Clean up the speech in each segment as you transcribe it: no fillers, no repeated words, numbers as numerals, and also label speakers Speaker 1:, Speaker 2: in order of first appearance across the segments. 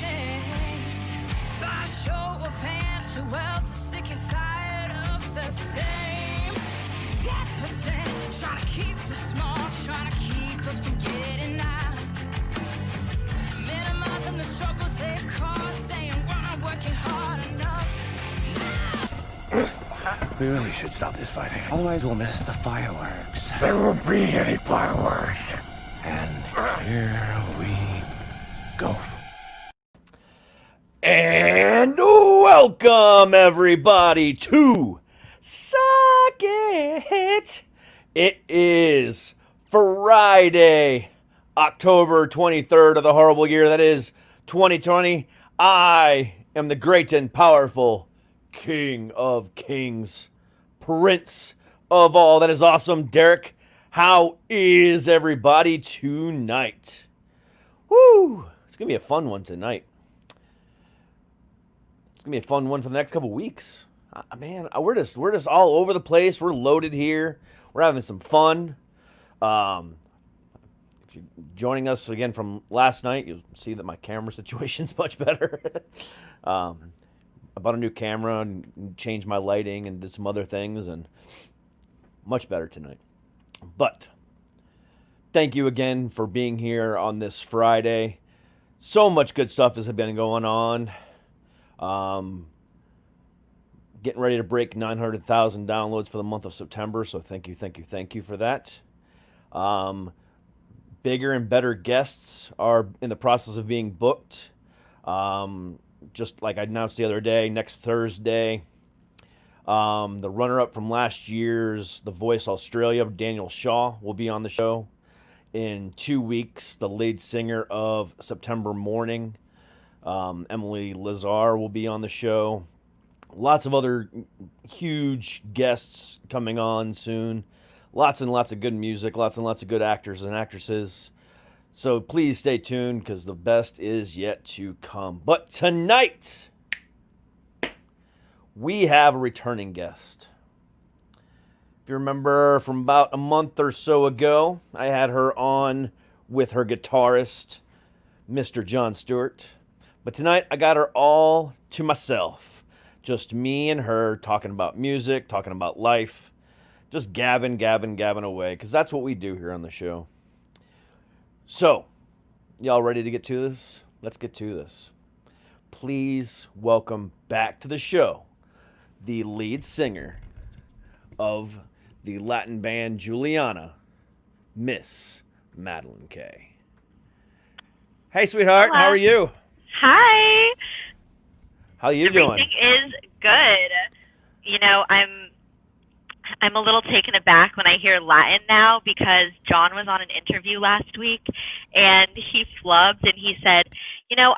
Speaker 1: change. By show of hands, who else is sick and tired of the same? 1% trying to keep us small, trying to keep us from getting out. Minimizing the struggles they've caused, saying we're not working hard enough.
Speaker 2: We really should stop this fighting. Otherwise, we'll miss the fireworks.
Speaker 3: There won't be any fireworks.
Speaker 2: And here we go.
Speaker 4: And welcome, everybody, to Suck It. It is Friday, October 23rd of the horrible year that is 2020. I am the great and powerful King of Kings, Prince of all that is awesome, Derek. How is everybody tonight? Woo! It's going to be a fun one tonight. It's going to be a fun one for the next couple weeks. Man, we're just all over the place. We're loaded here. We're having some fun. If you're joining us again from last night, you'll see that my camera situation's much better. I bought a new camera and changed my lighting and did some other things, and much better tonight. But thank you again for being here on this Friday. So much good stuff has been going on. Getting ready to break 900,000 downloads for the month of September, so thank you for that. Bigger and better guests are in the process of being booked. Just like I announced the other day, next Thursday, the runner-up from last year's The Voice Australia, Daniel Shaw, will be on the show. In 2 weeks, the lead singer of September Morning, Emily Lazar, will be on the show. Lots of other huge guests coming on soon. Lots and lots of good music, lots and lots of good actors and actresses. So please stay tuned because the best is yet to come. But tonight, we have a returning guest. If you remember from about a month or so ago, I had her on with her guitarist, Mr. John Stewart. But tonight, I got her all to myself. Just me and her talking about music, talking about life. Just gabbing away, because that's what we do here on the show. So, y'all ready to get to this? Let's get to this. Please welcome back to the show the lead singer of the Latin band Juliana, Miss Madeleine Kaye. Hey, sweetheart.
Speaker 5: Hello.
Speaker 4: How are you?
Speaker 5: Hi.
Speaker 4: How you doing?
Speaker 5: Everything is good. You know, I'm a little taken aback when I hear Latin now because John was on an interview last week and he flubbed and he said, you know,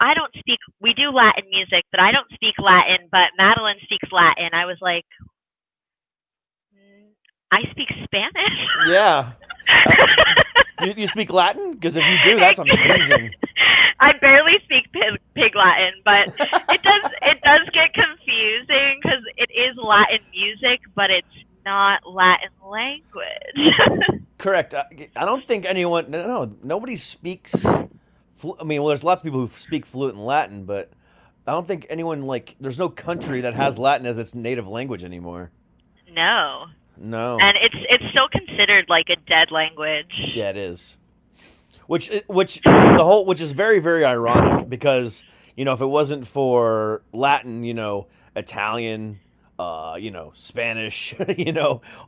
Speaker 5: we do Latin music, but I don't speak Latin, but Madeleine speaks Latin. I was like, I speak Spanish.
Speaker 4: Yeah. You speak Latin? Because if you do, that's amazing.
Speaker 5: I barely speak pig Latin, but it does get confusing because it is Latin music, but it's not Latin language.
Speaker 4: Correct. I don't think anyone. Nobody speaks. There's lots of people who speak fluent in Latin, but I don't think anyone there's no country that has Latin as its native language anymore.
Speaker 5: No.
Speaker 4: And
Speaker 5: it's still considered like a dead language.
Speaker 4: Yeah, it is. Which is very, very ironic because, if it wasn't for Latin, Italian, Spanish,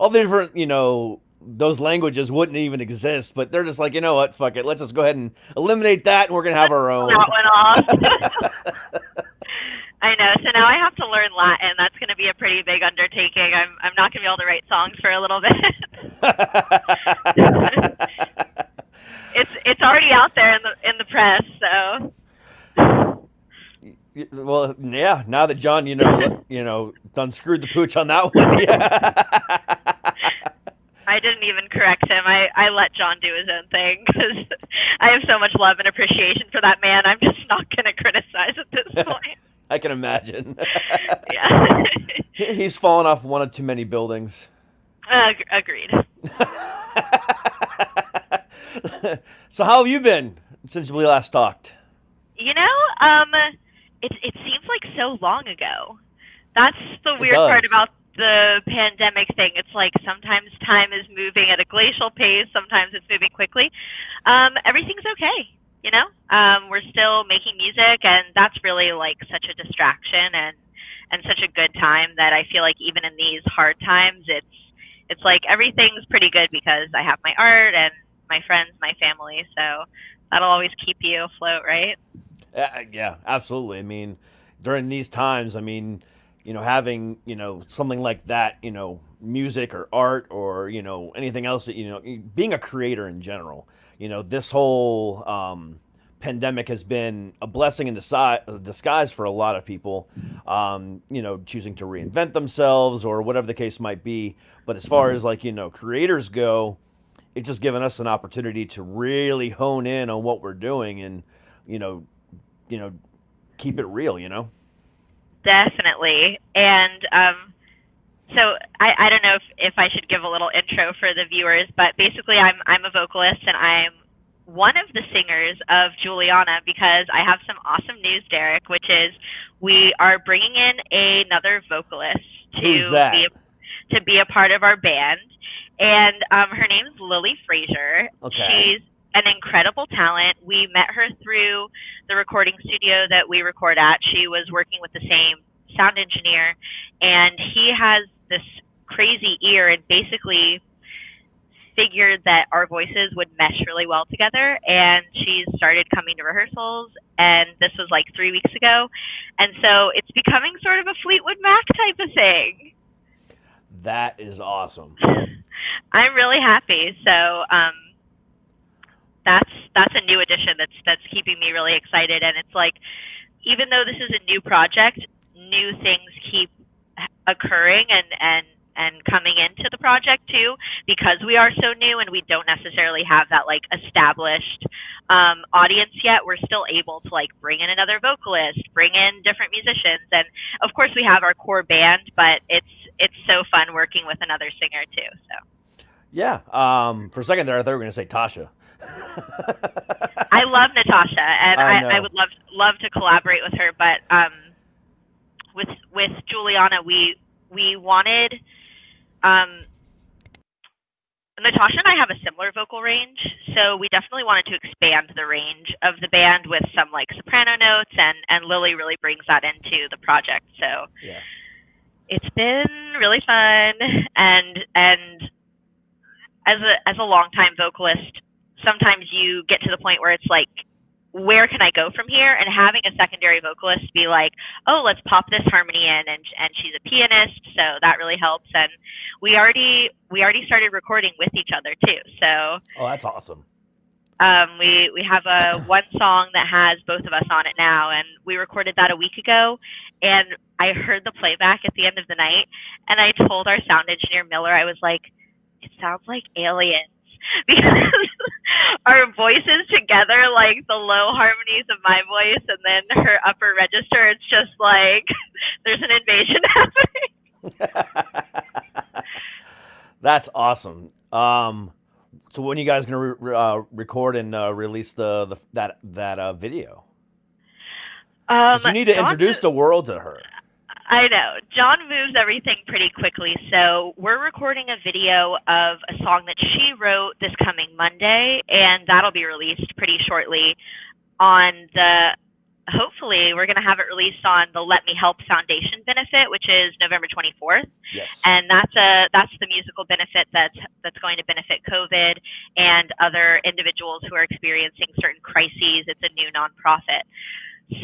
Speaker 4: all the different, those languages wouldn't even exist, but they're just like, you know what, fuck it. Let's just go ahead and eliminate that and we're going to have our own.
Speaker 5: That went off. I know. So now I have to learn Latin. That's going to be a pretty big undertaking. I'm not going to be able to write songs for a little bit. It's already out there in the press, so.
Speaker 4: Well, yeah. Now that John, done screwed the pooch on that one. Yeah.
Speaker 5: I didn't even correct him. I let John do his own thing because I have so much love and appreciation for that man. I'm just not going to criticize at this point.
Speaker 4: I can imagine.
Speaker 5: Yeah.
Speaker 4: He's fallen off one of too many buildings.
Speaker 5: Agreed.
Speaker 4: So how have you been since we last talked?
Speaker 5: You know, it seems like so long ago. That's the
Speaker 4: It
Speaker 5: weird part
Speaker 4: does.
Speaker 5: about the pandemic thing. It's like sometimes time is moving at a glacial pace, sometimes it's moving quickly. Everything's okay, you know? We're still making music, and that's really like such a distraction and such a good time that I feel like even in these hard times, it's like everything's pretty good because I have my art and my friends, my family, so that'll always keep you afloat, right?
Speaker 4: Yeah, absolutely. I mean, during these times, I mean, having, something like that, music or art or, anything else that, being a creator in general, this whole pandemic has been a blessing in disguise for a lot of people, choosing to reinvent themselves or whatever the case might be. But as far as like, creators go, it's just given us an opportunity to really hone in on what we're doing and, you know, you know, keep it real.
Speaker 5: Definitely. And so I don't know if I should give a little intro for the viewers, but basically I'm a vocalist and I'm one of the singers of Juliana because I have some awesome news, Derek, which is we are bringing in another vocalist
Speaker 4: Who's that?
Speaker 5: to be a part of our band. And her name's Lily Frazier.
Speaker 4: Okay.
Speaker 5: She's an incredible talent. We met her through the recording studio that we record at. She was working with the same sound engineer, and he has this crazy ear and basically figured that our voices would mesh really well together. And she started coming to rehearsals, and this was like 3 weeks ago. And so it's becoming sort of a Fleetwood Mac type of thing.
Speaker 4: That is awesome.
Speaker 5: I'm really happy. So that's a new addition that's keeping me really excited. And it's like, even though this is a new project, new things keep occurring and coming into the project too, because we are so new and we don't necessarily have that like established audience yet. We're still able to like bring in another vocalist, bring in different musicians, and of course we have our core band, but it's so fun working with another singer too. So
Speaker 4: Yeah. For a second there, I thought we were going to say Tasha.
Speaker 5: I love Natasha, and
Speaker 4: I
Speaker 5: I would love to collaborate with her, but with Juliana, we wanted Natasha and I have a similar vocal range, so we definitely wanted to expand the range of the band with some like soprano notes, and Lily really brings that into the project. So
Speaker 4: Yeah.
Speaker 5: it's been really fun, and as a longtime vocalist, sometimes you get to the point where it's like, where can I go from here? And having a secondary vocalist be like, oh, let's pop this harmony in, and she's a pianist, so that really helps. And we already started recording with each other too. So
Speaker 4: Oh, that's awesome.
Speaker 5: we have a one song that has both of us on it now, and we recorded that a week ago. And I heard the playback at the end of the night, and I told our sound engineer Miller, I was like, it sounds like Aliens. Because our voices together, like the low harmonies of my voice and then her upper register, it's just like there's an invasion happening.
Speaker 4: That's awesome. So when are you guys going to record and release that video? 'Cause you need to introduce the world to her.
Speaker 5: I know. John moves everything pretty quickly, so we're recording a video of a song that she wrote this coming Monday, and that'll be released pretty shortly on hopefully we're going to have it released on the Let Me Help Foundation benefit, which is November 24th.
Speaker 4: Yes.
Speaker 5: And that's the musical benefit that's going to benefit COVID and other individuals who are experiencing certain crises. It's a new nonprofit.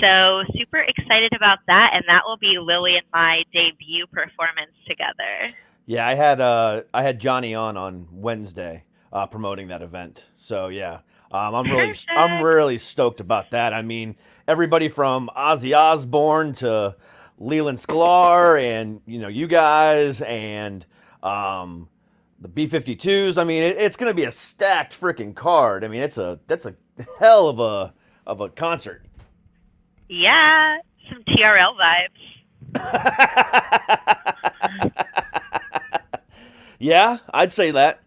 Speaker 5: So super excited about that, and that will be Lily and my debut performance together.
Speaker 4: Yeah, I had Johnny on Wednesday promoting that event. So yeah, I'm really stoked about that. I mean, everybody from Ozzy Osbourne to Leland Sklar, and you guys, and the B-52s. I mean, it's going to be a stacked freaking card. I mean, that's a hell of a concert.
Speaker 5: Yeah, some TRL vibes.
Speaker 4: Yeah, I'd say that.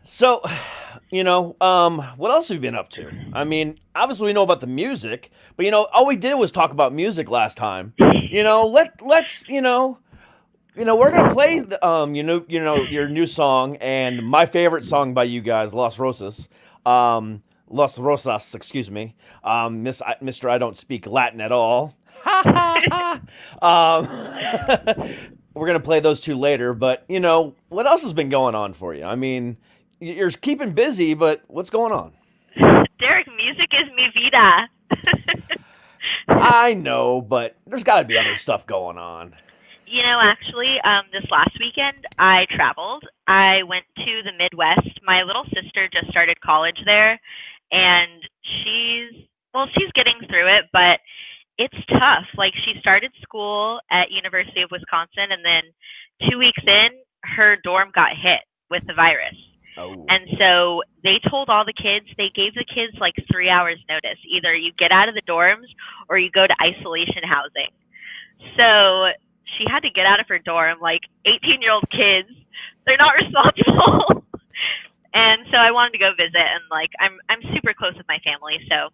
Speaker 4: So, what else have you been up to? I mean, obviously we know about the music, but all we did was talk about music last time. Let's we're gonna play your new song and my favorite song by you guys, Los Rosas, excuse me. Mr. I don't speak Latin at all. We're gonna play those two later, but what else has been going on for you? I mean, you're keeping busy, but what's going on?
Speaker 5: Derek, music is mi vida.
Speaker 4: I know, but there's got to be other stuff going on.
Speaker 5: Actually, this last weekend I traveled. I went to the Midwest. My little sister just started college there, and she's getting through it, but it's tough. Like, she started school at University of Wisconsin, and then 2 weeks in, her dorm got hit with the virus.
Speaker 4: Oh.
Speaker 5: And so they told all the kids, they gave the kids like 3 hours notice. Either you get out of the dorms or you go to isolation housing. So she had to get out of her dorm, like 18-year-old kids. They're not responsible. And so I wanted to go visit, and like I'm super close with my family, so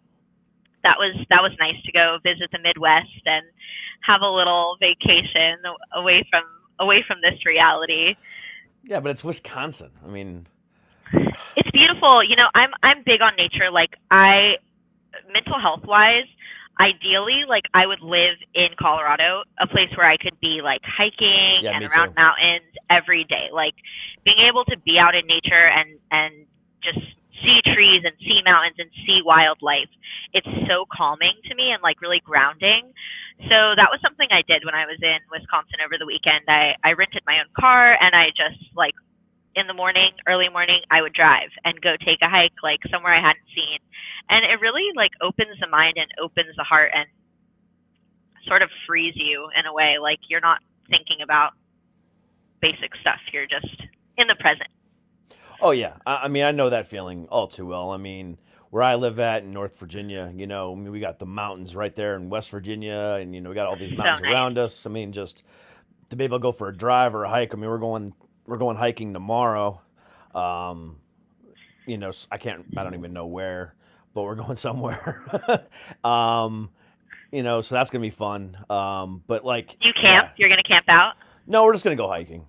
Speaker 5: that was nice to go visit the Midwest and have a little vacation away from this reality.
Speaker 4: Yeah, but it's Wisconsin. I mean,
Speaker 5: it's beautiful. I'm big on nature. Like, mental health wise, ideally, like, I would live in Colorado, a place where I could be like hiking and around mountains every day. Like, being able to be out in nature and just see trees and see mountains and see wildlife. It's so calming to me and like really grounding. So that was something I did when I was in Wisconsin over the weekend. I rented my own car, and I just like in the morning, early morning, I would drive and go take a hike like somewhere I hadn't seen. And it really like opens the mind and opens the heart and sort of frees you in a way. Like, you're not thinking about basic stuff. You're just in the present.
Speaker 4: Oh yeah, I mean, I know that feeling all too well. I mean, where I live at in North Virginia, we got the mountains right there in West Virginia, and we got all these mountains around us. I mean, just to be able to go for a drive or a hike. I mean, we're going hiking tomorrow. I don't even know where, but we're going somewhere. So that's gonna be fun. But like,
Speaker 5: you camp? Yeah. You're gonna camp out?
Speaker 4: No, we're just gonna go hiking.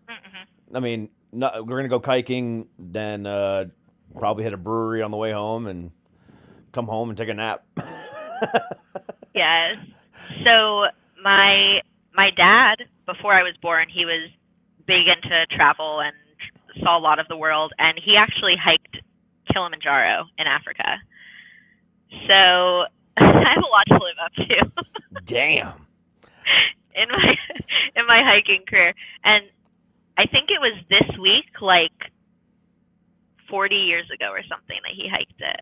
Speaker 5: Mm-hmm.
Speaker 4: I mean, we're gonna go hiking, then probably hit a brewery on the way home, and come home and take a nap.
Speaker 5: Yes. So my dad, before I was born, he was big into travel and saw a lot of the world, and he actually hiked Kilimanjaro in Africa. So I have a lot to live up to.
Speaker 4: Damn.
Speaker 5: In my hiking career. And I think it was this week, like 40 years ago or something, that he hiked it.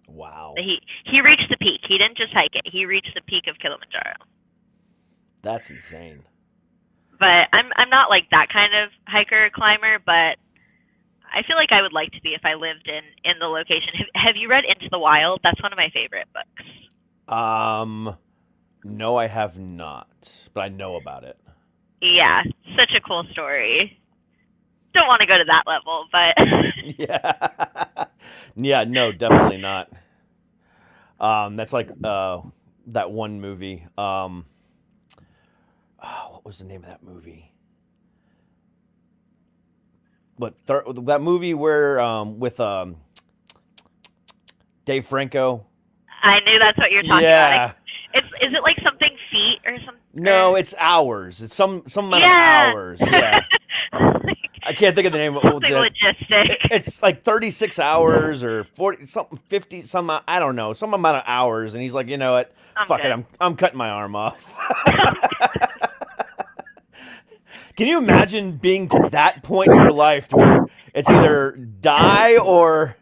Speaker 4: Wow.
Speaker 5: He reached the peak. He didn't just hike it. He reached the peak of Kilimanjaro.
Speaker 4: That's insane.
Speaker 5: But I'm not like that kind of hiker climber, but I feel like I would like to be if I lived in the location. Have you read Into the Wild? That's one of my favorite books.
Speaker 4: No, I have not, but I know about it.
Speaker 5: Yeah, such a cool story. Don't want to go to that level, but
Speaker 4: yeah. Yeah, no, definitely not. That's like that one movie. What was the name of that movie? That movie where with Dave Franco.
Speaker 5: I knew that's what you're talking about. Is it like something feet or something?
Speaker 4: No, it's hours. It's some amount of hours. Yeah. I can't think of the name.
Speaker 5: Logistic.
Speaker 4: It's like 36 hours or 40 something, 50 some. I don't know, some amount of hours. And he's like, you know what? Fuck it. I'm cutting my arm off. Can you imagine being to that point in your life where it's either die or,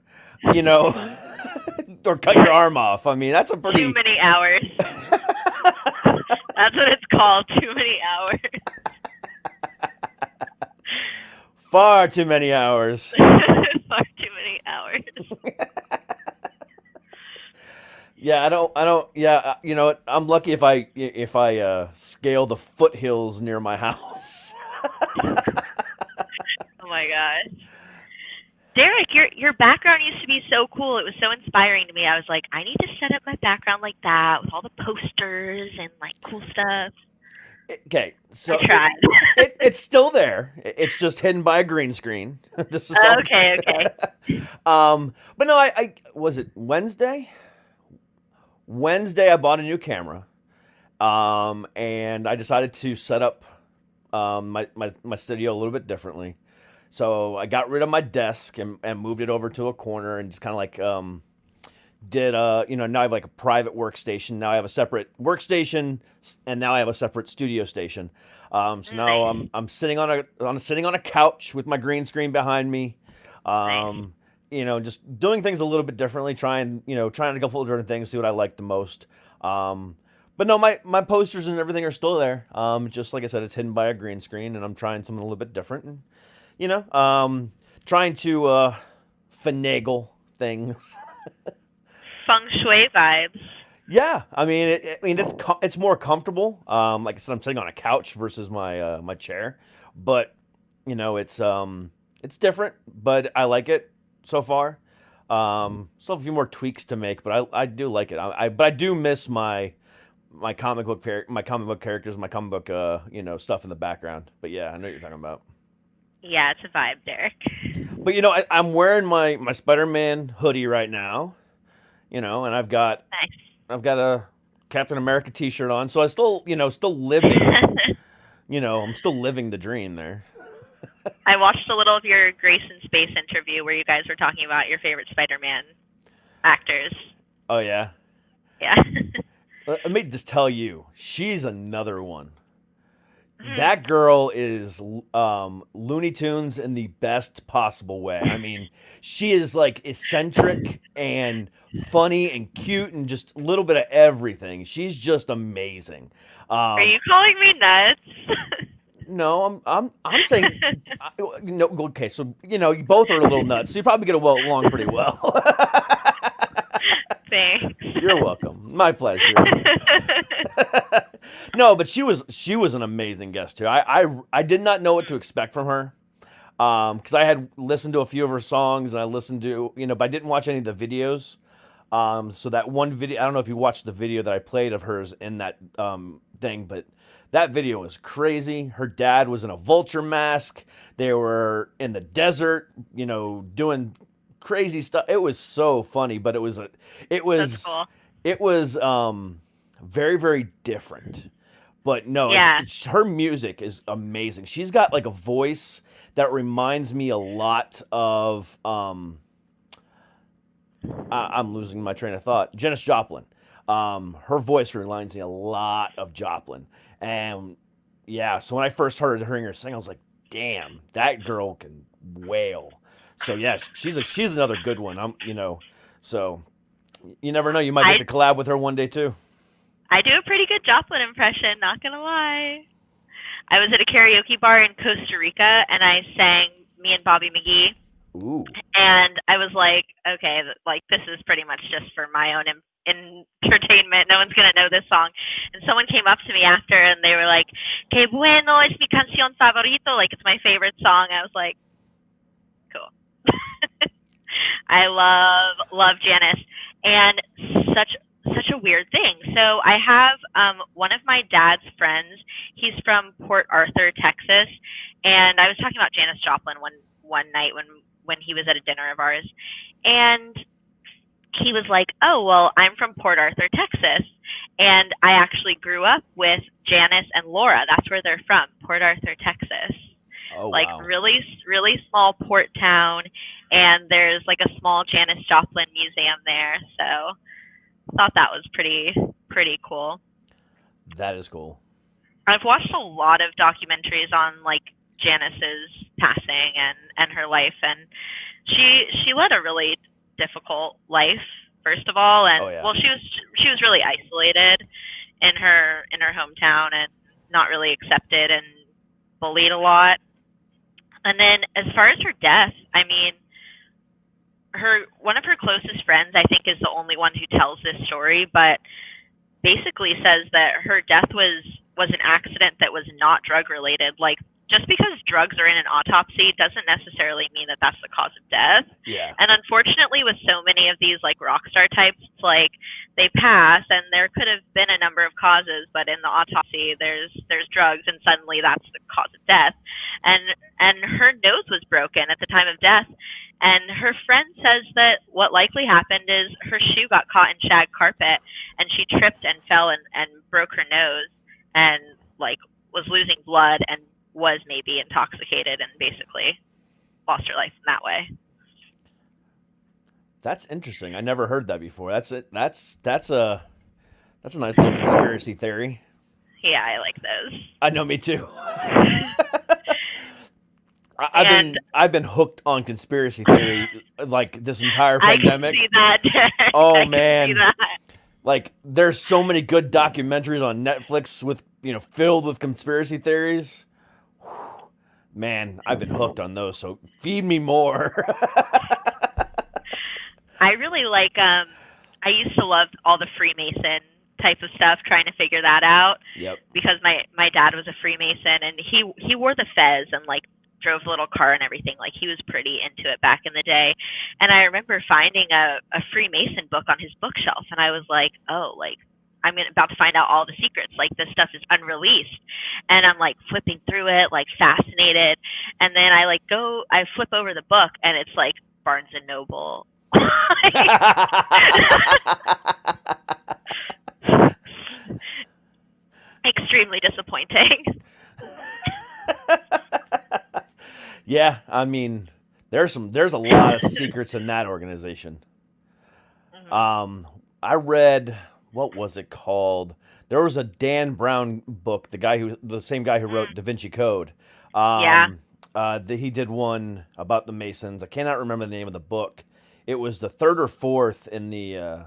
Speaker 4: or cut your arm off? I mean, that's a pretty...
Speaker 5: Too many hours. That's what it's called, too many hours.
Speaker 4: Far too many hours.
Speaker 5: Far too many hours.
Speaker 4: Yeah, I don't. Yeah, you know what? I'm lucky if I scale the foothills near my house.
Speaker 5: Oh my gosh. Derek, your background used to be so cool. It was so inspiring to me. I was like, I need to set up my background like that with all the posters and like cool stuff.
Speaker 4: Okay, so
Speaker 5: I tried.
Speaker 4: it's still there. It's just hidden by a green screen. This is all
Speaker 5: Okay.
Speaker 4: but no, I was it Wednesday? Wednesday, I bought a new camera, and I decided to set up my studio a little bit differently. So I got rid of my desk and moved it over to a corner and just kind of like did now I have like a private workstation. Now I have a separate workstation, and now I have a separate studio station. So now I'm sitting on a couch with my green screen behind me. Just doing things a little bit differently, trying a couple of different things, see what I like the most. But no, my posters and everything are still there. Just like I said, it's hidden by a green screen, and I'm trying something a little bit different, and trying to finagle things.
Speaker 5: Feng shui vibes.
Speaker 4: Yeah, I mean, it's more comfortable. Like I said, I'm sitting on a couch versus my chair, but it's different. But I like it so far. Still a few more tweaks to make, but I do like it. But I do miss my comic book characters, my comic book stuff in the background. But yeah, I know what you're talking about.
Speaker 5: Yeah, it's a vibe, Derek.
Speaker 4: But I'm wearing my Spider-Man hoodie right now. And I've got a Captain America t-shirt on, so I still living. I'm still living the dream there.
Speaker 5: I watched a little of your Grace in Space interview where you guys were talking about your favorite Spider-Man actors.
Speaker 4: Oh yeah.
Speaker 5: Yeah.
Speaker 4: Let me just tell you, she's another one. That girl is Looney Tunes in the best possible way. I mean, she is like eccentric and funny and cute and just a little bit of everything. She's just amazing.
Speaker 5: Are you calling me nuts?
Speaker 4: No, I'm saying okay, so you both are a little nuts, so you probably get along pretty well.
Speaker 5: Thanks.
Speaker 4: You're welcome. My pleasure. No, but she was an amazing guest too. I did not know what to expect from her, because I had listened to a few of her songs and I listened to but I didn't watch any of the videos. So that one video, I don't know if you watched the video that I played of hers in that thing, but that video was crazy. Her dad was in a vulture mask. They were in the desert, doing crazy stuff. It was so funny, but it was
Speaker 5: That's cool.
Speaker 4: It was very, very different. But no,
Speaker 5: Yeah.
Speaker 4: her music is amazing. She's got like a voice that reminds me a lot of I'm losing my train of thought. Janis Joplin. Her voice reminds me a lot of Joplin. And yeah, so when I first heard hearing her sing, I was like, damn, that girl can wail. So yeah, she's another good one. So you never know, you might get to collab with her one day too.
Speaker 5: I do a pretty good Joplin impression, not gonna lie. I was at a karaoke bar in Costa Rica and I sang Me and Bobby McGee.
Speaker 4: Ooh.
Speaker 5: And I was like, okay, like this is pretty much just for my own entertainment. No one's gonna know this song. And someone came up to me after and they were like, "Que bueno, es mi canción favorito," like it's my favorite song. I was like, cool. I love Janis, and such a weird thing. So I have one of my dad's friends. He's from Port Arthur, Texas, and I was talking about Janis Joplin one night when he was at a dinner of ours, and he was like, "Oh, well, I'm from Port Arthur, Texas, and I actually grew up with Janis and Laura. That's where they're from, Port Arthur, Texas."
Speaker 4: Oh,
Speaker 5: like
Speaker 4: wow.
Speaker 5: really, really small port town, and there's like a small Janis Joplin museum there. So thought that was pretty cool.
Speaker 4: That is cool.
Speaker 5: I've watched a lot of documentaries on like Janis's passing and her life, and she led a really difficult life, first of all, and
Speaker 4: Oh, yeah.
Speaker 5: well, she was really isolated in her hometown and not really accepted and bullied a lot. And then as far as her death, I mean, one of her closest friends, I think, is the only one who tells this story, but basically says that her death was an accident that was not drug related. Like just because drugs are in an autopsy doesn't necessarily mean that that's the cause of death.
Speaker 4: Yeah.
Speaker 5: And unfortunately, with so many of these like rock star types, it's like they pass, and there could have been a number of causes, but in the autopsy, there's drugs, and suddenly that's the cause of death. And her nose was broken at the time of death, and her friend says that what likely happened is her shoe got caught in shag carpet, and she tripped and fell and broke her nose, and like was losing blood and was maybe intoxicated and basically lost her life in that way.
Speaker 4: That's interesting. I never heard that before. That's a nice little conspiracy theory.
Speaker 5: Yeah, I like those.
Speaker 4: I know, me too. I've been hooked on conspiracy theory like this entire pandemic.
Speaker 5: I can see that.
Speaker 4: Oh man.
Speaker 5: See that.
Speaker 4: Like there's so many good documentaries on Netflix with, filled with conspiracy theories. Whew. Man, I've been hooked on those, so feed me more.
Speaker 5: I really like I used to love all the Freemason type of stuff, trying to figure that out.
Speaker 4: Yep.
Speaker 5: Because my dad was a Freemason, and he wore the fez and like drove a little car and everything. Like he was pretty into it back in the day. And I remember finding a Freemason book on his bookshelf, and I was like, oh, like I'm about to find out all the secrets. Like this stuff is unreleased. And I'm like flipping through it, like fascinated. And then I flip over the book, and it's like Barnes and Noble. Extremely disappointing.
Speaker 4: Yeah, I mean, there's a lot of secrets in that organization. Mm-hmm. I read, what was it called? There was a Dan Brown book, the same guy who wrote Da Vinci Code. He did one about the Masons. I cannot remember the name of the book. It was the third or fourth in the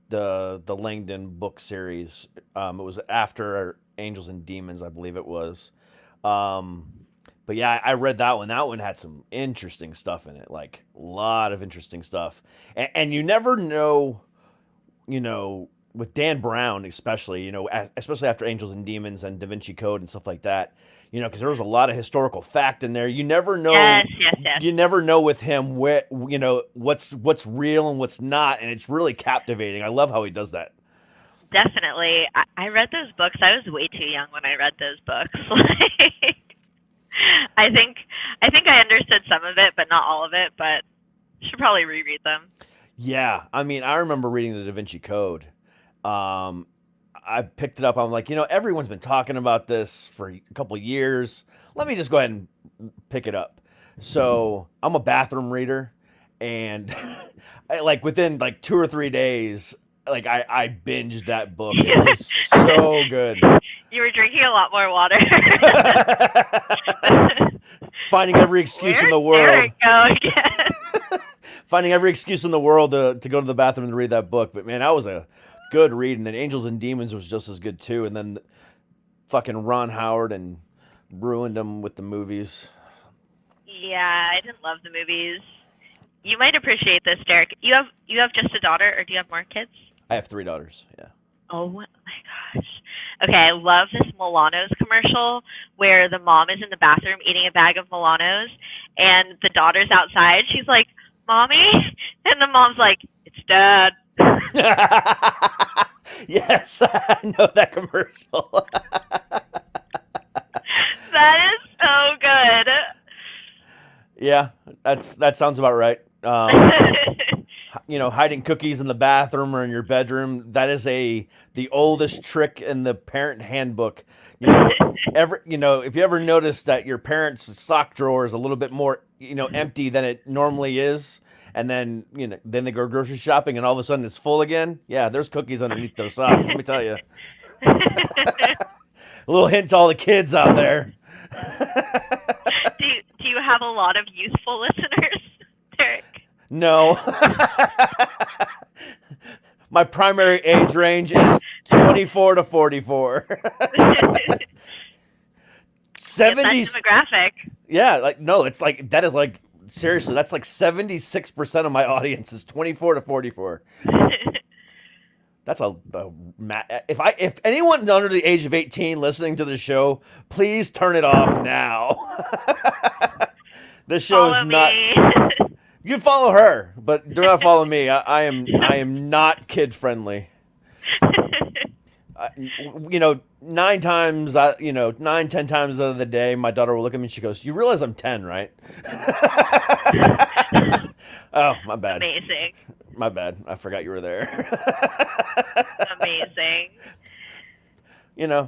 Speaker 4: Langdon book series. It was after Angels and Demons, I believe it was. But yeah, I read that one. That one had some interesting stuff in it, like a lot of interesting stuff. And you never know, with Dan Brown especially, especially after Angels and Demons and Da Vinci Code and stuff like that, because there was a lot of historical fact in there. You never know.
Speaker 5: Yes.
Speaker 4: You never know with him what's real and what's not, and it's really captivating. I love how he does that.
Speaker 5: Definitely. I read those books. I was way too young when I read those books. I think I understood some of it, but not all of it, but should probably reread them.
Speaker 4: Yeah. I mean, I remember reading the Da Vinci Code. I picked it up. I'm like, everyone's been talking about this for a couple years. Let me just go ahead and pick it up. So I'm a bathroom reader, and within 2 or 3 days, I binged that book. It was so good.
Speaker 5: You were drinking a lot more water.
Speaker 4: Finding every excuse in the world.
Speaker 5: There we go again.
Speaker 4: Finding every excuse in the world to go to the bathroom and read that book. But man, that was a good read. And then Angels and Demons was just as good too. And then fucking Ron Howard and ruined them with the movies.
Speaker 5: Yeah, I didn't love the movies. You might appreciate this, Derek. You have just a daughter, or do you have more kids?
Speaker 4: I have 3 daughters. Yeah.
Speaker 5: Oh my gosh. Okay, I love this Milano's commercial where the mom is in the bathroom eating a bag of Milano's, and the daughter's outside. She's like, "Mommy," and the mom's like, "It's Dad."
Speaker 4: Yes, I know that commercial.
Speaker 5: That is so good.
Speaker 4: Yeah, that sounds about right. Hiding cookies in the bathroom or in your bedroom, that is the oldest trick in the parent handbook. If you ever notice that your parents' sock drawer is a little bit more, empty than it normally is, and then, then they go grocery shopping and all of a sudden it's full again. Yeah, there's cookies underneath those socks, let me tell you. A little hint to all the kids out there.
Speaker 5: Do you have a lot of youthful listeners, Derek?
Speaker 4: No. My primary age range is 24 to 44. 70
Speaker 5: demographic.
Speaker 4: Yeah, that is seriously, that's 76% of my audience is 24 to 44. That's if anyone's under the age of 18 listening to the show, please turn it off now. This show
Speaker 5: Follow
Speaker 4: is not.
Speaker 5: me.
Speaker 4: You follow her, but do not follow me. I am not kid friendly. 9 times, 10 times out of the day, my daughter will look at me and she goes, "You realize I'm 10, right?" Oh, my bad.
Speaker 5: Amazing.
Speaker 4: My bad. I forgot you were there.
Speaker 5: Amazing.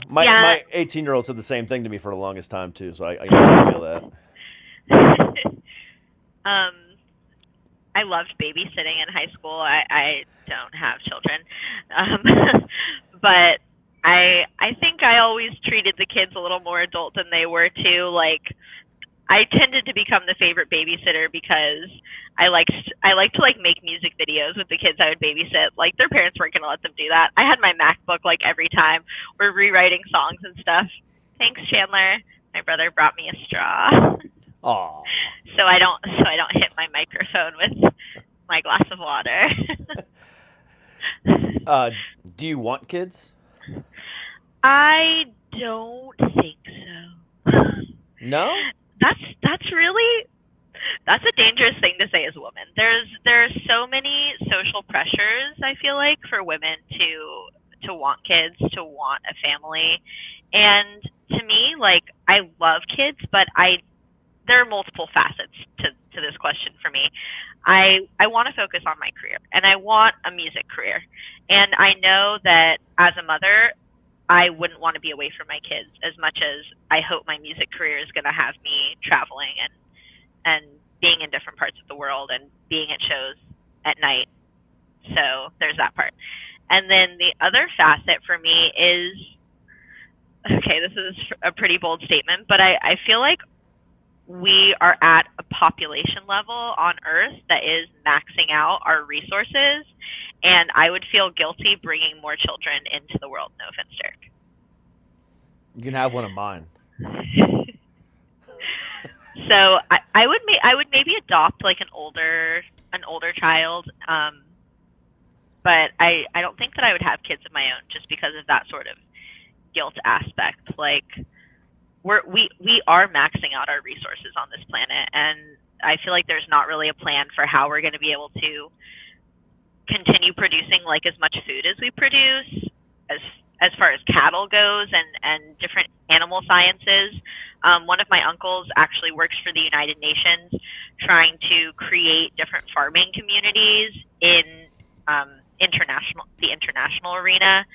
Speaker 4: My 18-year-old said the same thing to me for the longest time too, so I feel that.
Speaker 5: I loved babysitting in high school. I don't have children, but I think I always treated the kids a little more adult than they were too. Like, I tended to become the favorite babysitter because I liked to make music videos with the kids I would babysit. Like, their parents weren't going to let them do that. I had my MacBook like every time we're rewriting songs and stuff. Thanks, Chandler. My brother brought me a straw.
Speaker 4: Aw.
Speaker 5: So I don't hit my microphone with my glass of water.
Speaker 4: Do you want kids?
Speaker 5: I don't think so.
Speaker 4: No?
Speaker 5: That's a dangerous thing to say as a woman. There's so many social pressures, I feel like, for women to want kids, to want a family. And to me, like, I love kids, but there are multiple facets to this question for me. I want to focus on my career, and I want a music career. And I know that as a mother, I wouldn't want to be away from my kids as much as I hope my music career is going to have me traveling and being in different parts of the world and being at shows at night. So there's that part. And then the other facet for me is, okay, this is a pretty bold statement, but I feel like we are at a population level on Earth that is maxing out our resources, and I would feel guilty bringing more children into the world. No offense, Derek.
Speaker 4: You can have one of mine.
Speaker 5: So I would maybe adopt like an older child, but I don't think that I would have kids of my own just because of that sort of guilt aspect. Like, we are maxing out our resources on this planet, and I feel like there's not really a plan for how we're going to be able to continue producing like as much food as we produce, as far as cattle goes and different animal sciences. One of my uncles actually works for the United Nations, trying to create different farming communities in the international arena,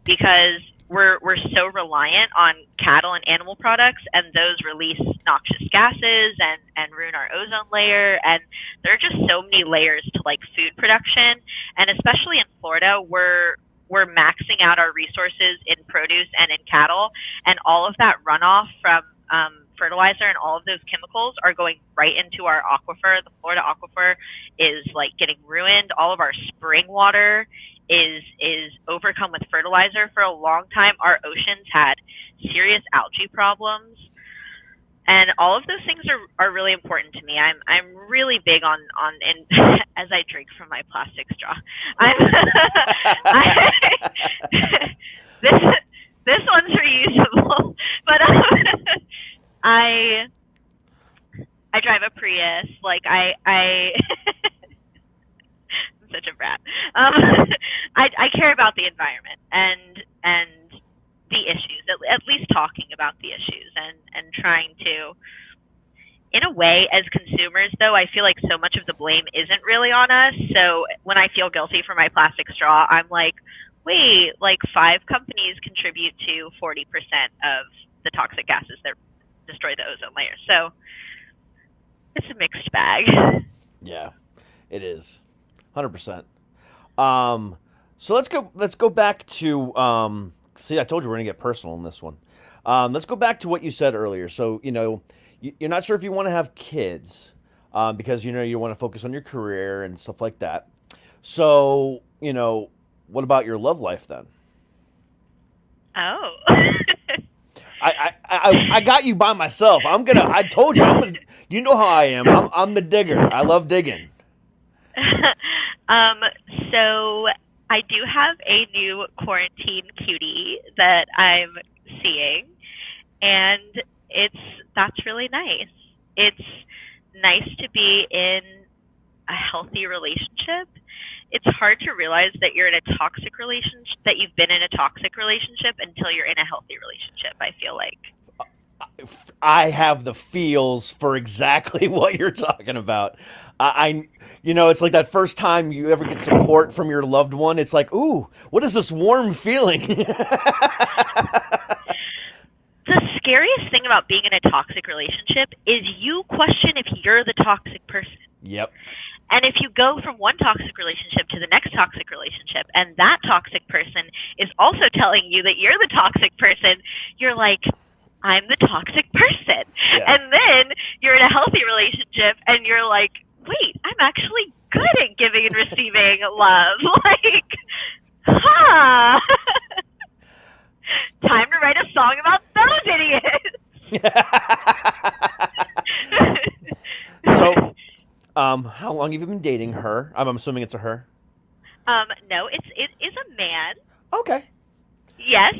Speaker 5: because we're so reliant on cattle and animal products, and those release noxious gases and ruin our ozone layer. And there are just so many layers to like food production, and especially in Florida, we're maxing out our resources in produce and in cattle, and all of that runoff from fertilizer and all of those chemicals are going right into our aquifer. The Florida aquifer is like getting ruined. All of our spring water is overcome with fertilizer. For a long time, our oceans had serious algae problems, and all of those things are really important to me. I'm really big on as I drink from my plastic straw. This one's reusable, but I drive a Prius. Like I'm such a brat. I care about the environment and the issues, at least talking about the issues and trying to, in a way, as consumers, though, I feel like so much of the blame isn't really on us. So when I feel guilty for my plastic straw, I'm like, wait, like 5 companies contribute to 40% of the toxic gases that destroy the ozone layer. So it's a mixed bag.
Speaker 4: Yeah, it is. 100%. So let's go back to see, I told you we're gonna get personal in this one. Let's go back to what you said earlier. So, you're not sure if you want to have kids, because you want to focus on your career and stuff like that. So, what about your love life then?
Speaker 5: Oh.
Speaker 4: I got you by myself. I told you, you know how I am. I'm the digger. I love digging.
Speaker 5: So I do have a new quarantine cutie that I'm seeing, and that's really nice. It's nice to be in a healthy relationship. It's hard to realize that you're in a toxic relationship, that you've been in a toxic relationship until you're in a healthy relationship, I feel like.
Speaker 4: I have the feels for exactly what you're talking about. It's like that first time you ever get support from your loved one. It's like, ooh, what is this warm feeling?
Speaker 5: The scariest thing about being in a toxic relationship is you question if you're the toxic person.
Speaker 4: Yep.
Speaker 5: And if you go from one toxic relationship to the next toxic relationship, and that toxic person is also telling you that you're the toxic person, you're like, I'm the toxic person.
Speaker 4: Yeah.
Speaker 5: And then you're in a healthy relationship, and you're like, wait, I'm actually good at giving and receiving love. Like, huh. Time to write a song about those idiots.
Speaker 4: So, how long have you been dating her? I'm assuming it's a her.
Speaker 5: No, it is a man.
Speaker 4: Okay.
Speaker 5: Yes,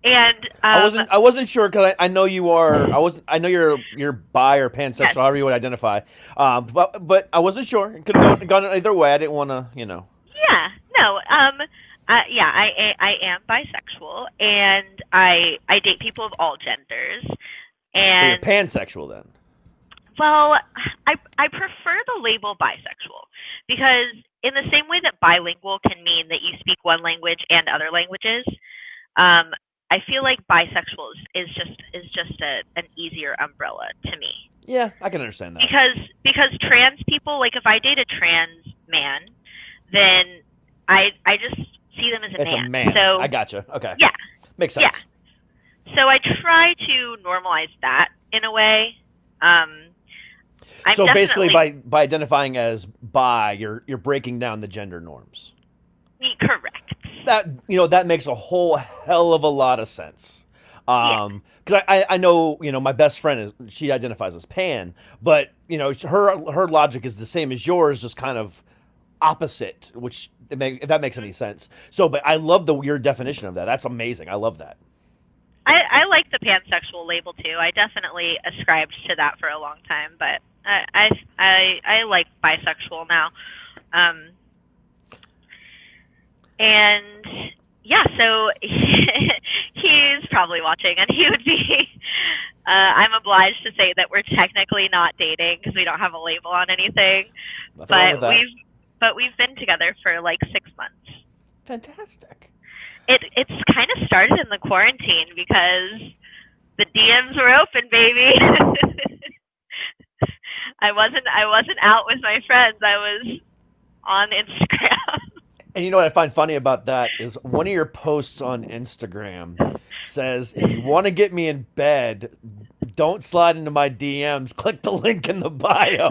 Speaker 5: and
Speaker 4: I wasn't sure because I know you are. I know you're bi or pansexual,
Speaker 5: Yes.
Speaker 4: however you would identify. But I wasn't sure. It could have gone either way. I didn't want to,
Speaker 5: Yeah, no, I am bisexual, and I date people of all genders.
Speaker 4: So
Speaker 5: And
Speaker 4: you're pansexual then.
Speaker 5: well, I prefer the label bisexual because in the same way that bilingual can mean that you speak one language and other languages, I feel like bisexual is just an easier umbrella to me.
Speaker 4: Yeah, I can understand that.
Speaker 5: Because trans people, like if I date a trans man, then I just see them as a
Speaker 4: It's
Speaker 5: man.
Speaker 4: a man.
Speaker 5: So
Speaker 4: I gotcha. Okay.
Speaker 5: yeah,
Speaker 4: Makes sense.
Speaker 5: yeah. So I try to normalize that in a way. I'm
Speaker 4: So basically,
Speaker 5: definitely-
Speaker 4: by identifying as bi, you're breaking down the gender norms.
Speaker 5: correct.
Speaker 4: That makes a whole hell of a lot of sense. Because I know my best friend she identifies as pan, but her logic is the same as yours, just kind of opposite. If that makes any sense. So, but I love your definition of that. That's amazing. I love that.
Speaker 5: I like the pansexual label too. I definitely ascribed to that for a long time, but I like bisexual now. And yeah, so he's probably watching, and he would be. I'm obliged to say that we're technically not dating because we don't have a label on anything,
Speaker 4: Nothing wrong with that.
Speaker 5: but we've been together for like 6 months.
Speaker 4: Fantastic.
Speaker 5: It's kind of started in the quarantine because the DMs were open, baby. I wasn't out with my friends. I was on Instagram.
Speaker 4: And you know what I find funny about that is one of your posts on Instagram says, if you want to get me in bed, don't slide into my DMs. Click the link in the bio.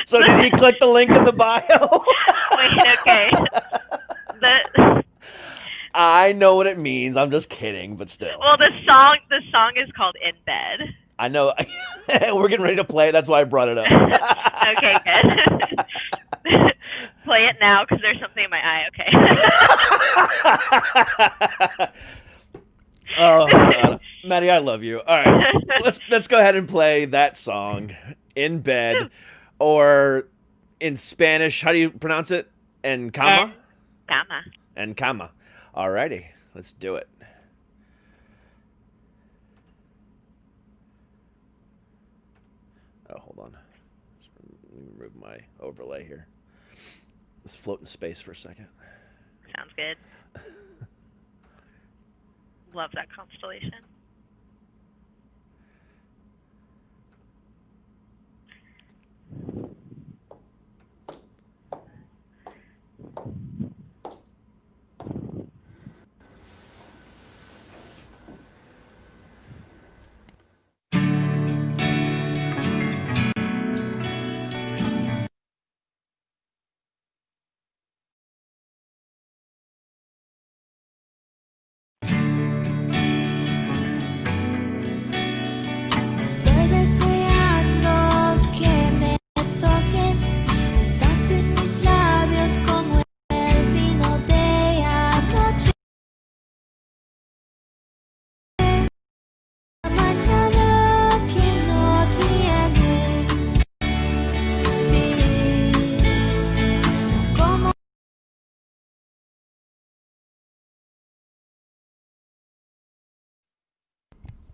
Speaker 4: So did he click the link in the bio?
Speaker 5: Wait, okay.
Speaker 4: I know what it means. I'm just kidding, but still.
Speaker 5: Well, the song is called "In Bed."
Speaker 4: I know. We're getting ready to play it. That's why I brought it up.
Speaker 5: Okay, good. Play it now because there's something in my eye. Okay.
Speaker 4: Oh God, Maddie, I love you. All right, let's go ahead and play that song, "In Bed," or in Spanish. How do you pronounce it? En cama.
Speaker 5: Gamma.
Speaker 4: En cama. Alrighty, let's do it. Oh, hold on. Let me remove my overlay here. Let's float in space for a second.
Speaker 5: Sounds good. Love that constellation.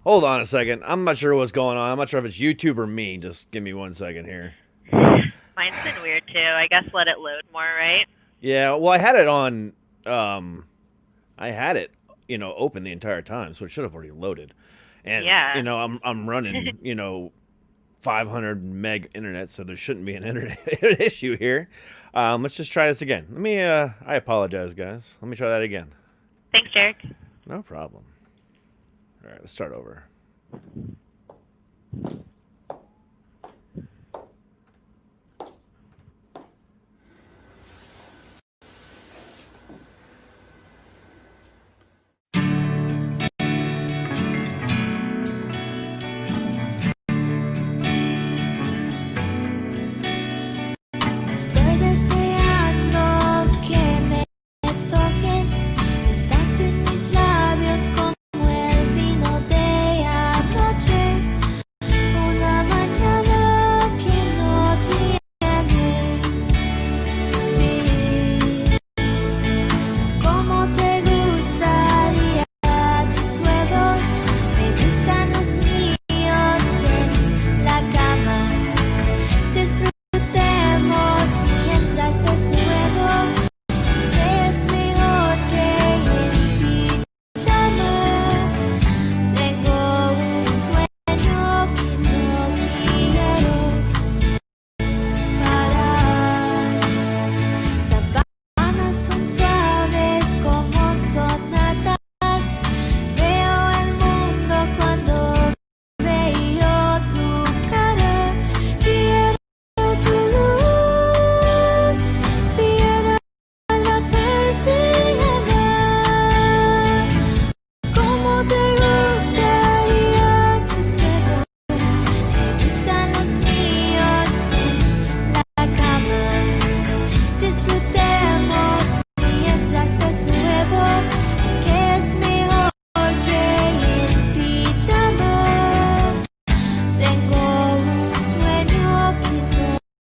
Speaker 4: Hold on a second. I'm not sure what's going on. I'm not sure if it's YouTube or me. Just give me 1 second here.
Speaker 5: Mine's been weird too. I guess let it load more, right?
Speaker 4: Yeah, well, I had it on, I had it, open the entire time, so it should have already loaded. And,
Speaker 5: Yeah.
Speaker 4: I'm running, 500 meg internet, so there shouldn't be an internet issue here. Let's just try this again. I apologize, guys. Let me try that again.
Speaker 5: Thanks, Derek.
Speaker 4: No problem. All right, let's start over.
Speaker 1: Estoy deseando que me toques, estás en mis labios como el vino de anoche, una mañana que no tiene fin. Como te gustaría tus huevos, me gustan los míos en la cama. Disfrutemos mientras es nuevo, que es mejor que el pijama. Tengo un sueño que no quiero parar. Sábanas son suaves como sonatas. Veo el mundo cuando veo tu cara. Quiero tu luz, cierra la persiana. Como te gustaría tus huevos, me gustan los míos en la cama. Disfrutemos mientras es nuevo, que es mejor que el pijama. Tengo un sueño que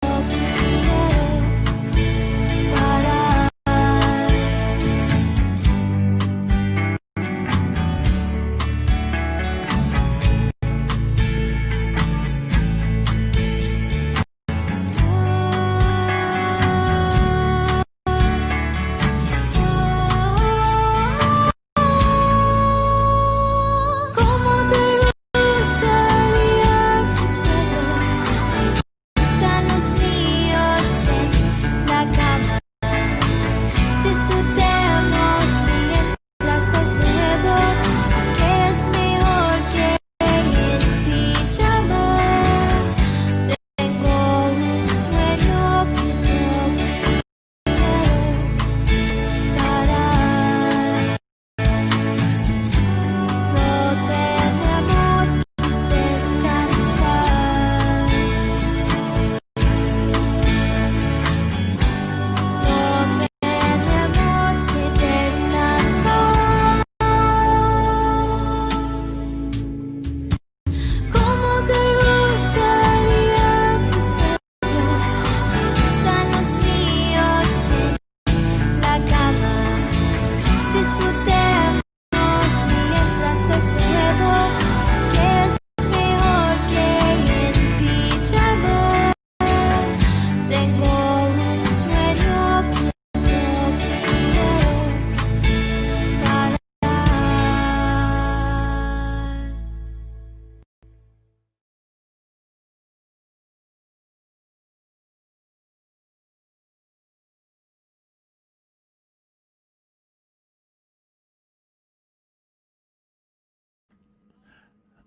Speaker 1: no quiero parar. Como te gustaría tus huevos, me gustan los míos en la cama. Disfrutemos mientras es nuevo, que es mejor que el pijama. Tengo un sueño que no quiero parar. No tenemos que descansar. No tenemos que descansar. Como te gustaría tus huevos, me gustan los míos en la cama. Disfrutemos mientras es nuevo, que es mejor que el pijama. Tengo un sueño que no quiero parar.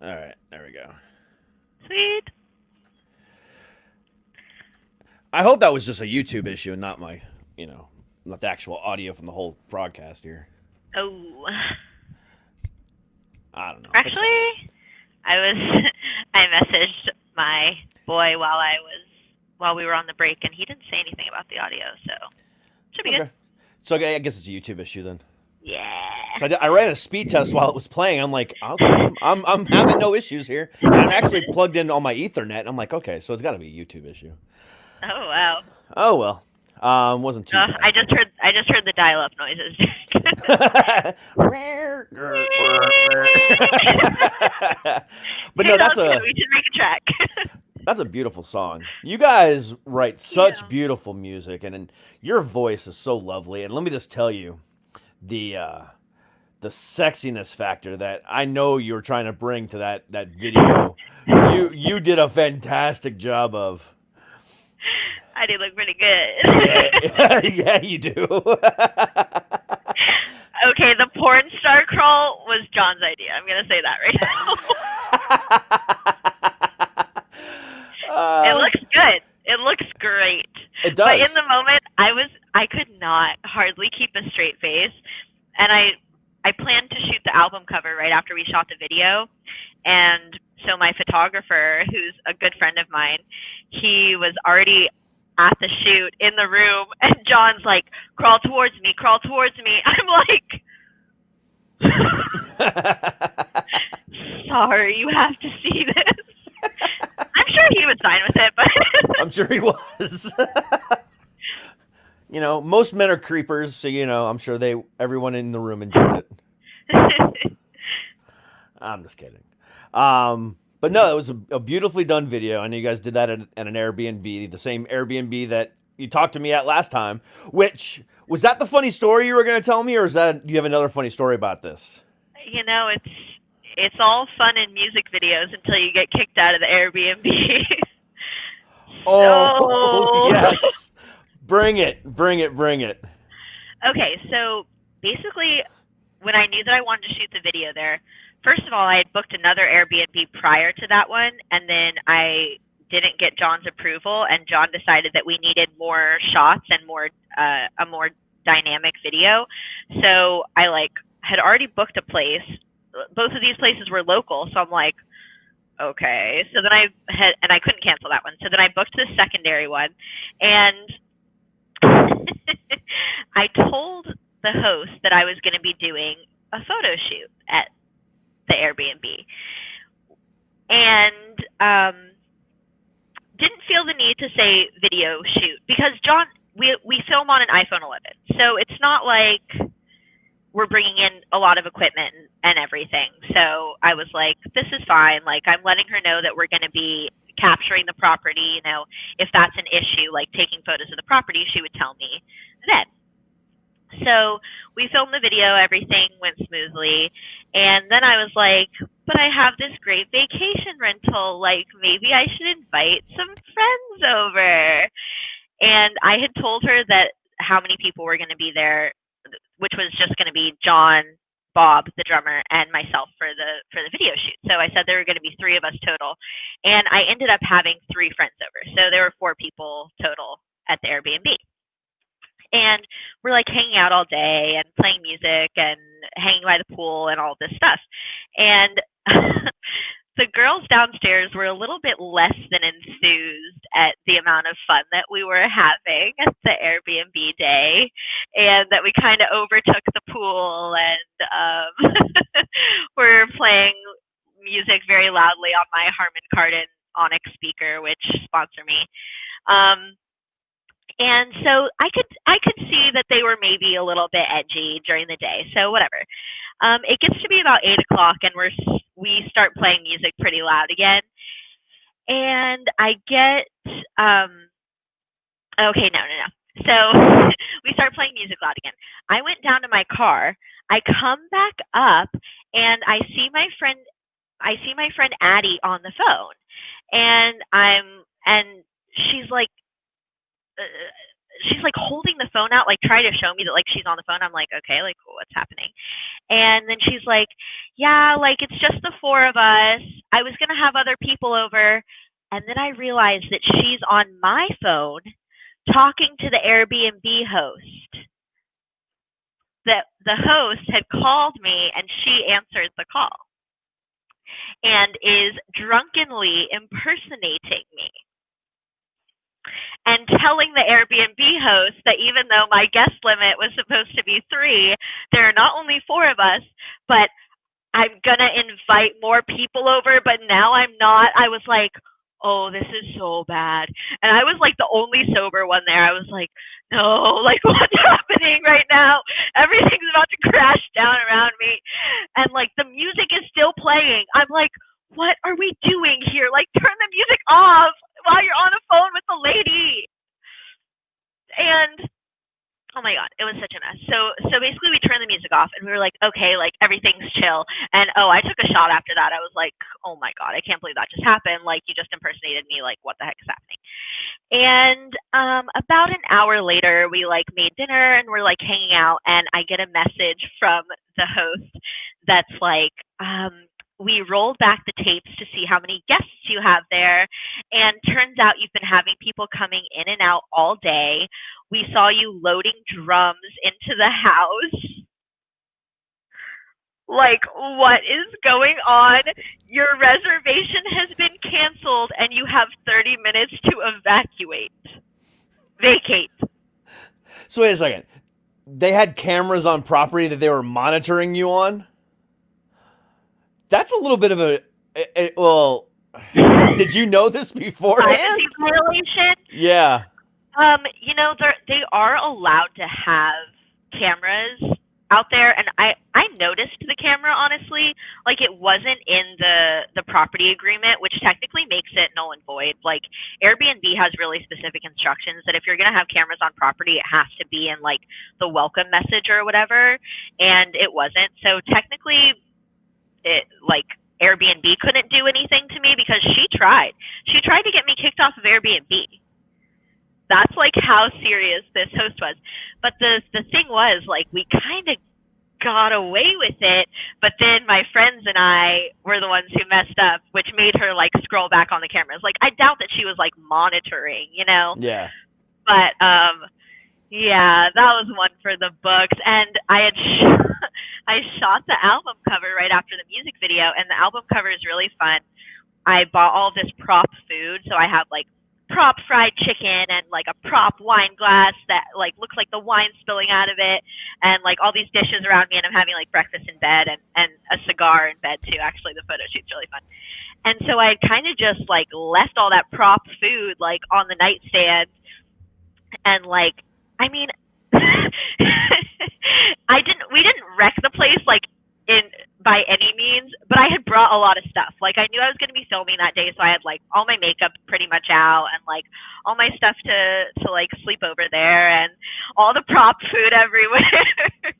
Speaker 4: All right, there we go.
Speaker 5: Sweet.
Speaker 4: I hope that was just a YouTube issue and not my, not the actual audio from the whole broadcast here.
Speaker 5: Oh.
Speaker 4: I don't know.
Speaker 5: Actually, I messaged my boy while we were on the break, and he didn't say anything about the audio, so should be good.
Speaker 4: Okay. So I guess it's a YouTube issue then.
Speaker 5: Yeah.
Speaker 4: So I ran a speed test while it was playing. I'm like, okay, I'm having no issues here. And I'm actually plugged in on my Ethernet. I'm like, okay, so it's got to be a YouTube issue.
Speaker 5: Oh wow.
Speaker 4: Oh well. Wasn't too bad.
Speaker 5: I just heard the dial-up noises.
Speaker 4: But no, that's
Speaker 5: good. We should make a track.
Speaker 4: That's a beautiful song. You guys write such beautiful music, and your voice is so lovely. And let me just tell you, the sexiness factor that I know you were trying to bring to that video, you did a fantastic job of.
Speaker 5: I do look pretty good.
Speaker 4: Yeah, you do.
Speaker 5: Okay, the porn star crawl was John's idea. I'm gonna say that right now. It looks good. It looks great.
Speaker 4: It does.
Speaker 5: But in the moment, I could not hardly keep a straight face, and I planned to shoot the album cover right after we shot the video, and so my photographer, who's a good friend of mine, he was already at the shoot in the room, and John's like, crawl towards me. I'm like, sorry, you have to see this. I'm sure he would sign with it, but
Speaker 4: I'm sure he was. Most men are creepers, so I'm sure everyone in the room enjoyed it. I'm just kidding. But no, it was a beautifully done video. I know you guys did that at an Airbnb, the same Airbnb that you talked to me at last time. Which was that the funny story you were going to tell me, or do you have another funny story about this?
Speaker 5: It's all fun in music videos until you get kicked out of the Airbnb.
Speaker 4: Oh, yes. Bring it.
Speaker 5: Okay, so basically, when I knew that I wanted to shoot the video there, first of all, I had booked another Airbnb prior to that one, and then I didn't get John's approval, and John decided that we needed more shots and a more dynamic video. So I had already booked a place. Both of these places were local, so I'm like, okay. So then I couldn't cancel that one. So then I booked the secondary one, and I told the host that I was going to be doing a photo shoot at the Airbnb, and didn't feel the need to say video shoot because John, we film on an iPhone 11, so it's not like we're bringing in a lot of equipment and everything. So I was like, this is fine. Like, I'm letting her know that we're going to be capturing the property. If that's an issue, like taking photos of the property, she would tell me then. So we filmed the video, everything went smoothly. And then I was like, but I have this great vacation rental. Like, maybe I should invite some friends over. And I had told her that how many people were going to be there, which was just going to be John, Bob, the drummer, and myself for the video shoot. So I said there were going to be 3 of us total. And I ended up having 3 friends over. So there were 4 people total at the Airbnb. And we're like hanging out all day and playing music and hanging by the pool and all this stuff. And the girls downstairs were a little bit less than enthused at the amount of fun that we were having at the Airbnb day, and that we kind of overtook the pool and we're playing music very loudly on my Harman Kardon Onyx speaker, which sponsor me. And so I could see that they were maybe a little bit edgy during the day. So whatever. It gets to be about 8 o'clock, and we start playing music pretty loud again. And I get okay, no. So we start playing music loud again. I went down to my car. I come back up, and I see my friend Addie on the phone, and she's like holding the phone out, like trying to show me that like she's on the phone. I'm like, okay, like what's happening? And then she's like, yeah, like it's just the 4 of us. I was gonna have other people over, and then I realized that she's on my phone talking to the Airbnb host. That the host had called me, and she answered the call and is drunkenly impersonating me and telling the Airbnb host that even though my guest limit was supposed to be 3, there are not only 4 of us, but I'm going to invite more people over, but now I'm not. I was like, oh, this is so bad. And I was like the only sober one there. I was like, no, like what's happening right now? Everything's about to crash down around me. And like the music is still playing. I'm like, what are we doing here? Like turn the music off while you're on the phone with the lady. And oh my god, it was such a mess. So basically we turned the music off and we were like, okay, like everything's chill. And I took a shot after that. I was like, oh my god, I can't believe that just happened. Like you just impersonated me. Like what the heck is happening? And about an hour later we like made dinner and we're like hanging out and I get a message from the host that's like, we rolled back the tapes to see how many guests you have there, and turns out you've been having people coming in and out all day. We saw you loading drums into the house. Like, what is going on? Your reservation has been canceled, and you have 30 minutes to vacate.
Speaker 4: So wait a second. They had cameras on property that they were monitoring you on? That's a little bit of well, did you know this beforehand?
Speaker 5: Privacy violation?
Speaker 4: Yeah.
Speaker 5: You know, they are allowed to have cameras out there, and I noticed the camera, honestly. Like, it wasn't in the property agreement, which technically makes it null and void. Like, Airbnb has really specific instructions that if you're going to have cameras on property, it has to be in, like, the welcome message or whatever, and it wasn't. So, technically, Airbnb couldn't do anything to me because she tried to get me kicked off of Airbnb. That's like how serious this host was. But the thing was, like, we kind of got away with it, but then my friends and I were the ones who messed up, which made her like scroll back on the cameras. Like, I doubt that she was like monitoring, you know?
Speaker 4: Yeah.
Speaker 5: But yeah, that was one for the books. And I shot the album cover right after the music video, and the album cover is really fun. I bought all this prop food, so I have like prop fried chicken and like a prop wine glass that like looks like the wine spilling out of it, and like all these dishes around me, and I'm having like breakfast in bed and a cigar in bed too. Actually, the photo shoot's really fun. And so I kind of just like left all that prop food like on the nightstand, and like, I mean, we didn't wreck the place like by any means, but I had brought a lot of stuff. Like, I knew I was going to be filming that day, so I had like all my makeup pretty much out and like all my stuff to like sleep over there and all the prop food everywhere.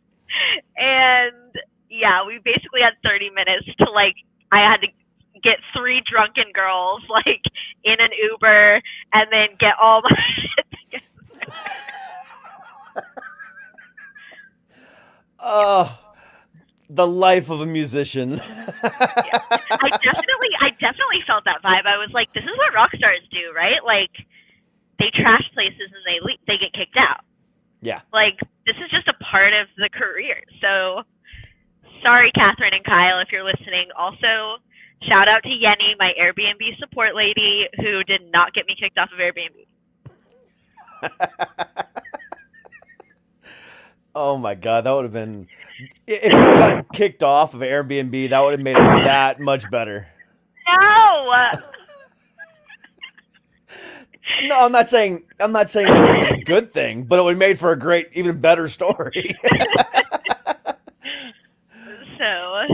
Speaker 5: And yeah, we basically had 30 minutes to like, I had to get 3 drunken girls like in an Uber and then get all my shit together.
Speaker 4: The life of a musician.
Speaker 5: Yeah. I definitely felt that vibe. I was like, this is what rock stars do, right? Like, they trash places and they get kicked out.
Speaker 4: Yeah.
Speaker 5: Like, this is just a part of the career. So, sorry, Catherine and Kyle, if you're listening. Also, shout out to Yenny, my Airbnb support lady, who did not get me kicked off of Airbnb.
Speaker 4: Oh my god, that would have been... If you would have gotten kicked off of Airbnb, that would have made it that much better.
Speaker 5: No!
Speaker 4: No, I'm not saying that would have been a good thing, but it would have made for a great, even better story.
Speaker 5: So,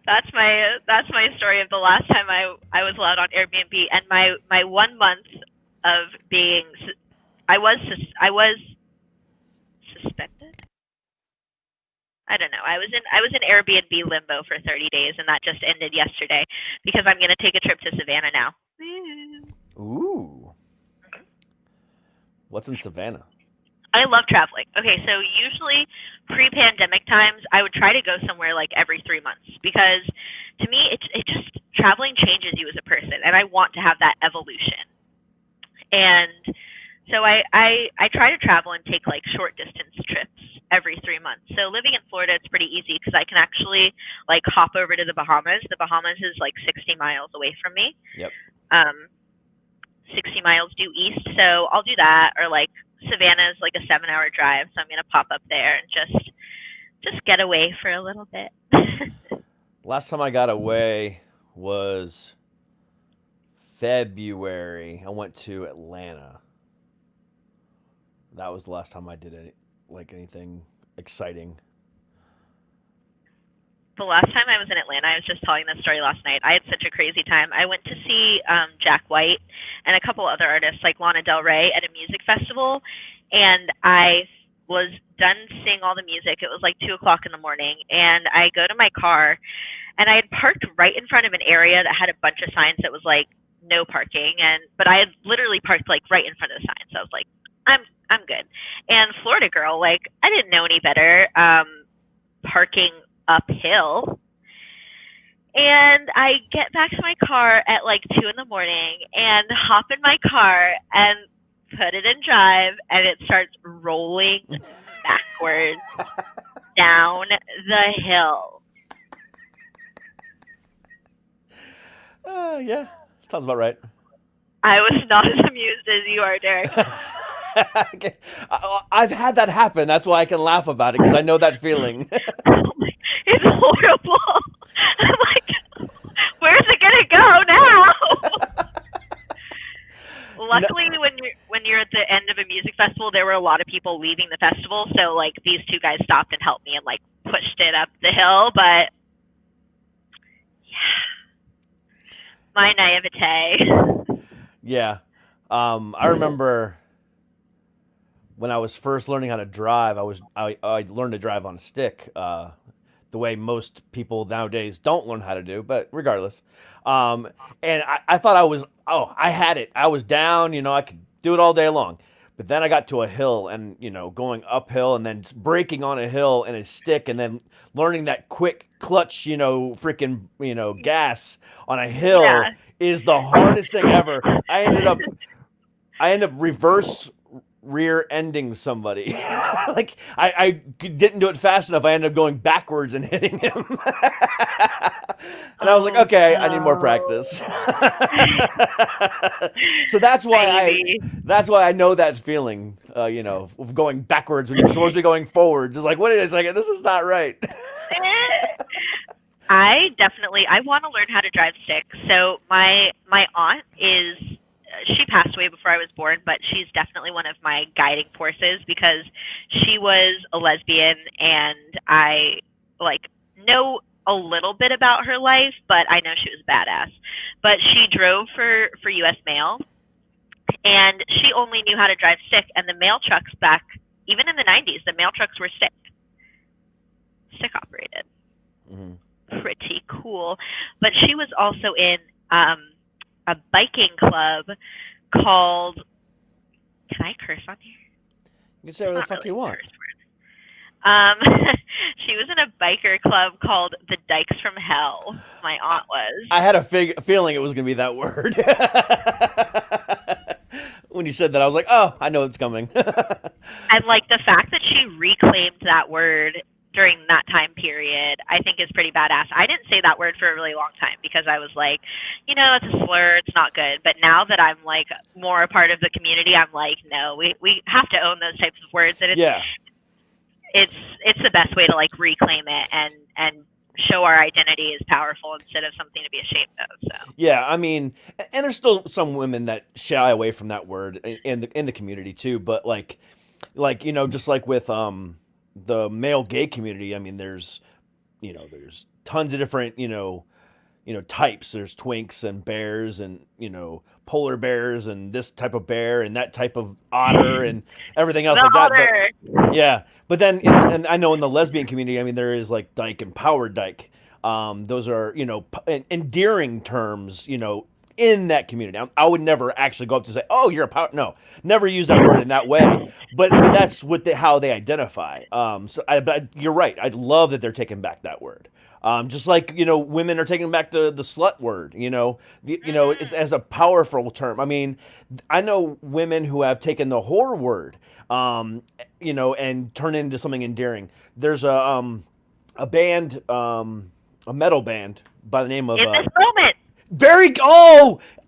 Speaker 5: that's my story of the last time I was allowed on Airbnb, and my 1 month of being... I was suspended. I don't know. I was in Airbnb limbo for 30 days, and that just ended yesterday because I'm going to take a trip to Savannah now.
Speaker 4: Ooh. What's in Savannah?
Speaker 5: I love traveling. Okay, so usually pre-pandemic times, I would try to go somewhere like every 3 months because to me, it just traveling changes you as a person, and I want to have that evolution. And so I try to travel and take like short distance trips every 3 months. So living in Florida, it's pretty easy because I can actually like hop over to the Bahamas. The Bahamas is like 60 miles away from me.
Speaker 4: Yep.
Speaker 5: 60 miles due east. So I'll do that. Or like Savannah is like a 7-hour drive. So I'm going to pop up there and just get away for a little bit.
Speaker 4: Last time I got away was February, I went to Atlanta. That was the last time I did anything exciting.
Speaker 5: The last time I was in Atlanta, I was just telling this story last night. I had such a crazy time. I went to see Jack White and a couple other artists like Lana Del Rey at a music festival, and I was done seeing all the music. It was like 2 o'clock in the morning, and I go to my car, and I had parked right in front of an area that had a bunch of signs that was like no parking, but I had literally parked like right in front of the sign. So I was like, I'm good. And Florida girl, like I didn't know any better, parking uphill. And I get back to my car at like 2 in the morning and hop in my car and put it in drive, and it starts rolling backwards down the hill.
Speaker 4: Yeah, sounds about right.
Speaker 5: I was not as amused as you are, Derek.
Speaker 4: Okay. I've had that happen. That's why I can laugh about it, because I know that feeling.
Speaker 5: It's horrible. I'm like, where's it gonna go now? Luckily, when you're at the end of a music festival, there were a lot of people leaving the festival, so like these two guys stopped and helped me and like pushed it up the hill. But yeah, my naivete.
Speaker 4: Yeah, I remember when I was first learning how to drive. I learned to drive on a stick, the way most people nowadays don't learn how to do. But regardless, and I thought I had it. I was down. I could do it all day long. But then I got to a hill, and going uphill and then braking on a hill in a stick, and then learning that quick clutch, freaking gas on a hill is the hardest thing ever. I ended up reverse rear ending somebody. Like I didn't do it fast enough. I ended up going backwards and hitting him. And I was like, okay, I need more practice. So that's why I know that feeling, of going backwards when you're supposed to be going forwards. It's like, wait a second, this is not right.
Speaker 5: I want to learn how to drive stick. So my aunt she passed away before I was born, but she's definitely one of my guiding forces because she was a lesbian, and I know a little bit about her life, but I know she was badass. But she drove for U.S. Mail, and she only knew how to drive stick. And the mail trucks back, even in the 90s, the mail trucks were stick operated. Mm-hmm. Pretty cool. But she was also in a biking club called, can I curse on here?
Speaker 4: You can say whatever the fuck you want.
Speaker 5: She was in a biker club called the Dykes from Hell. My aunt was. I had
Speaker 4: a feeling it was going to be that word. When you said that, I was like, oh, I know it's coming.
Speaker 5: And like the fact that she reclaimed that word during that time period, I think is pretty badass. I didn't say that word for a really long time because I was like, it's a slur, it's not good. But now that I'm like more a part of the community, I'm like, no, we have to own those types of words. And it's the best way to like reclaim it and show our identity is powerful instead of something to be ashamed of. So
Speaker 4: yeah, I mean, and there's still some women that shy away from that word in the community too. But like just like with the male gay community, I mean, there's tons of different, types. There's twinks and bears and, polar bears and this type of bear and that type of otter and everything else like that. But, yeah. But then, and I know in the lesbian community, I mean, there is like dyke and power dyke. Those are, endearing terms, in that community. I would never actually go up to say, oh, you're a power. No, never use that word in that way. But I mean, that's how they identify. But you're right. I love that they're taking back that word. Just like, women are taking back the slut word, as a powerful term. I mean, I know women who have taken the whore word, and turned it into something endearing. There's a band, a metal band by the name of...
Speaker 5: In this moment.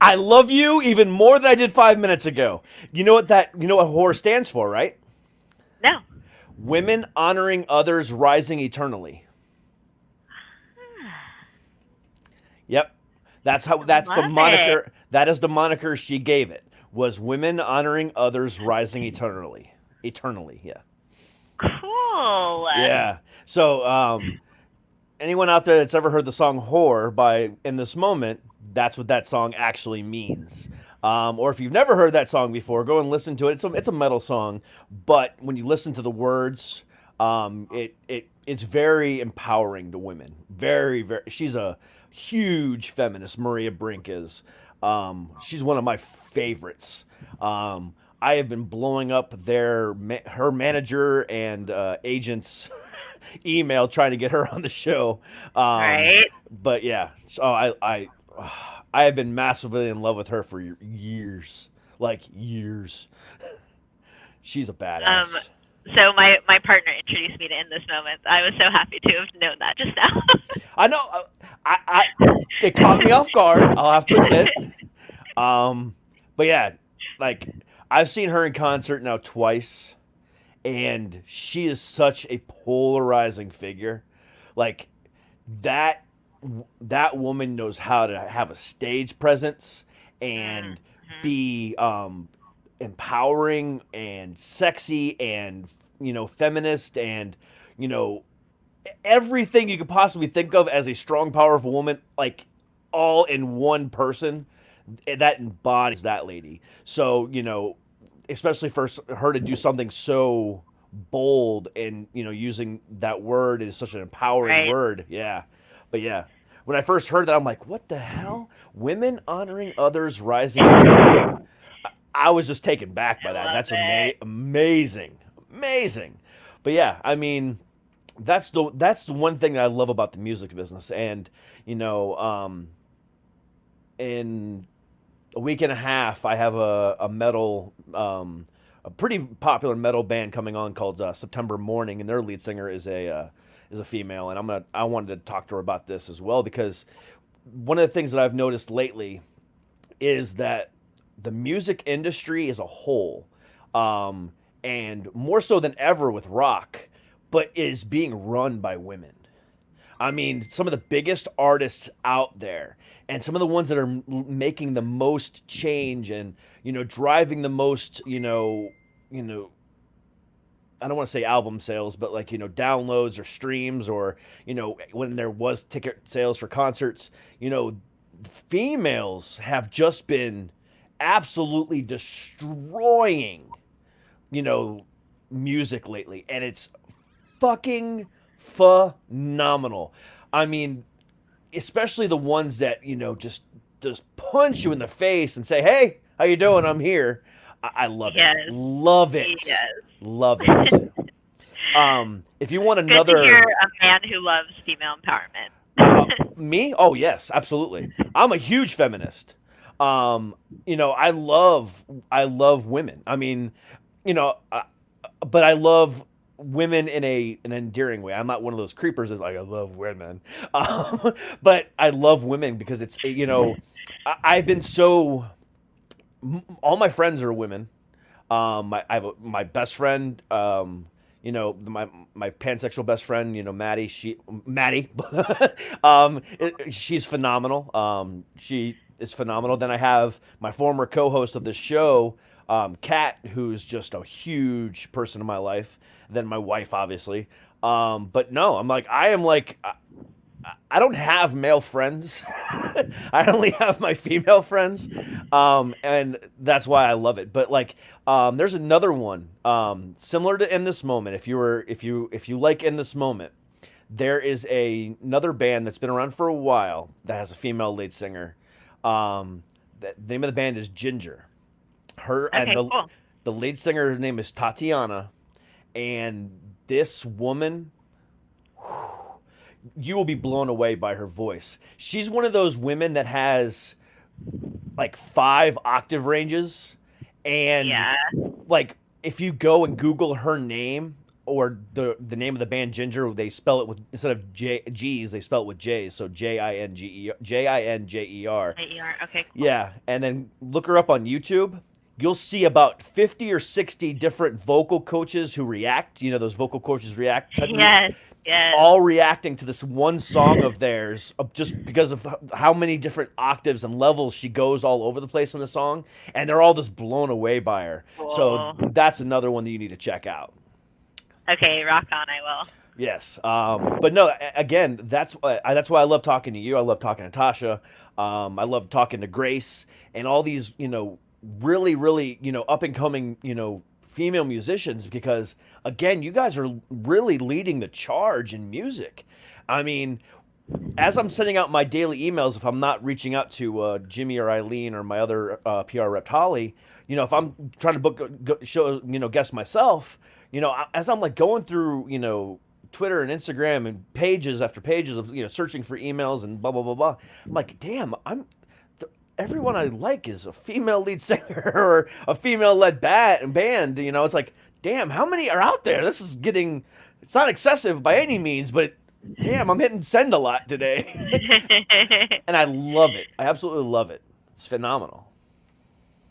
Speaker 4: I love you even more than I did 5 minutes ago. You know what whore stands for, right?
Speaker 5: No.
Speaker 4: Women honoring others, rising eternally. Yep. That's the
Speaker 5: Love
Speaker 4: moniker.
Speaker 5: it.
Speaker 4: That is the moniker she gave it. Was women honoring others, rising eternally. Eternally, yeah.
Speaker 5: Cool.
Speaker 4: Yeah. So, anyone out there that's ever heard the song "Whore" by In This Moment, that's what that song actually means. Or if you've never heard that song before, go and listen to it. It's a metal song, but when you listen to the words, it's very empowering to women. Very, very. She's a huge feminist. Maria Brink is. She's one of my favorites. I have been blowing up her manager and agent's email trying to get her on the show.
Speaker 5: Right.
Speaker 4: But yeah, so I have been massively in love with her for years, like years. She's a badass.
Speaker 5: So my partner introduced me to In This Moment. I was so happy to have known that just now.
Speaker 4: I know. It caught me off guard. I'll have to admit. But yeah, like I've seen her in concert now twice, and she is such a polarizing figure. Like that woman knows how to have a stage presence and be empowering and sexy and feminist and everything you could possibly think of as a strong, powerful woman, like all in one person. That embodies that lady. So especially for her to do something so bold and using that word is such an empowering word. Yeah. But yeah, when I first heard that, I'm like, what the hell? Women honoring others, rising eternally. I was just taken back by that. That's amazing. But yeah, I mean, that's the one thing that I love about the music business. And in a week and a half, I have a metal, a pretty popular metal band coming on called September Morning, and their lead singer is a female. And I wanted to talk to her about this as well, because one of the things that I've noticed lately is that the music industry as a whole, and more so than ever with rock, but is being run by women. I mean, some of the biggest artists out there, and some of the ones that are making the most change and driving the most I don't want to say album sales, but like downloads or streams, or when there was ticket sales for concerts, females have just been absolutely destroying music lately, and it's fucking phenomenal. I mean, especially the ones that just punch you in the face and say, "Hey, how you doing? I'm here." I love it. Love it.
Speaker 5: Yes.
Speaker 4: Love it. If you want another,
Speaker 5: good to hear a man who loves female empowerment.
Speaker 4: Me? Oh yes, absolutely. I'm a huge feminist. I love women. I mean, but I love women in an endearing way. I'm not one of those creepers that's like, I love women. But I love women because it's, I've been so, all my friends are women. I have my best friend, my pansexual best friend, Maddie, she's phenomenal. She is phenomenal. Then I have my former co-host of this show, Kat, who's just a huge person in my life. Then my wife, obviously. But no, I don't have male friends. I only have my female friends. And that's why I love it. But there's another one, similar to In This Moment. If you like In This Moment, there is another band that's been around for a while that has a female lead singer. The name of the band is Ginger. Cool. The lead singer's name is Tatiana, and this woman, you will be blown away by her voice. She's one of those women that has 5 octave ranges, and if you go and Google her name or the name of the band Ginger, they spell it with, instead of G's, they spell it with J's, so Jinjer. Okay, cool. Yeah, and then look her up on YouTube. You'll see about 50 or 60 different vocal coaches who react. Those vocal coaches react.
Speaker 5: Yes. Yes.
Speaker 4: all reacting to this one song of theirs, just because of how many different octaves and levels she goes all over the place in the song, and they're all just blown away by her. So
Speaker 5: Cool.
Speaker 4: that's another one that you need to check out.
Speaker 5: Okay, rock on, I will.
Speaker 4: Yes, but no. Again, that's why I love talking to you. I love talking to Tasha. I love talking to Grace and all these, really, really, up and coming, female musicians, because again, you guys are really leading the charge in music. I mean, as I'm sending out my daily emails, if I'm not reaching out to Jimmy or Eileen or my other PR rep Holly, if I'm trying to show, guest myself, as I'm like going through, Twitter and Instagram and pages after pages of searching for emails and blah blah blah blah. I'm like, damn, everyone I like is a female lead singer or a female led band. It's like, damn, how many are out there? This is getting, it's not excessive by any means, but damn, I'm hitting send a lot today, and I love it. I absolutely love it. It's phenomenal.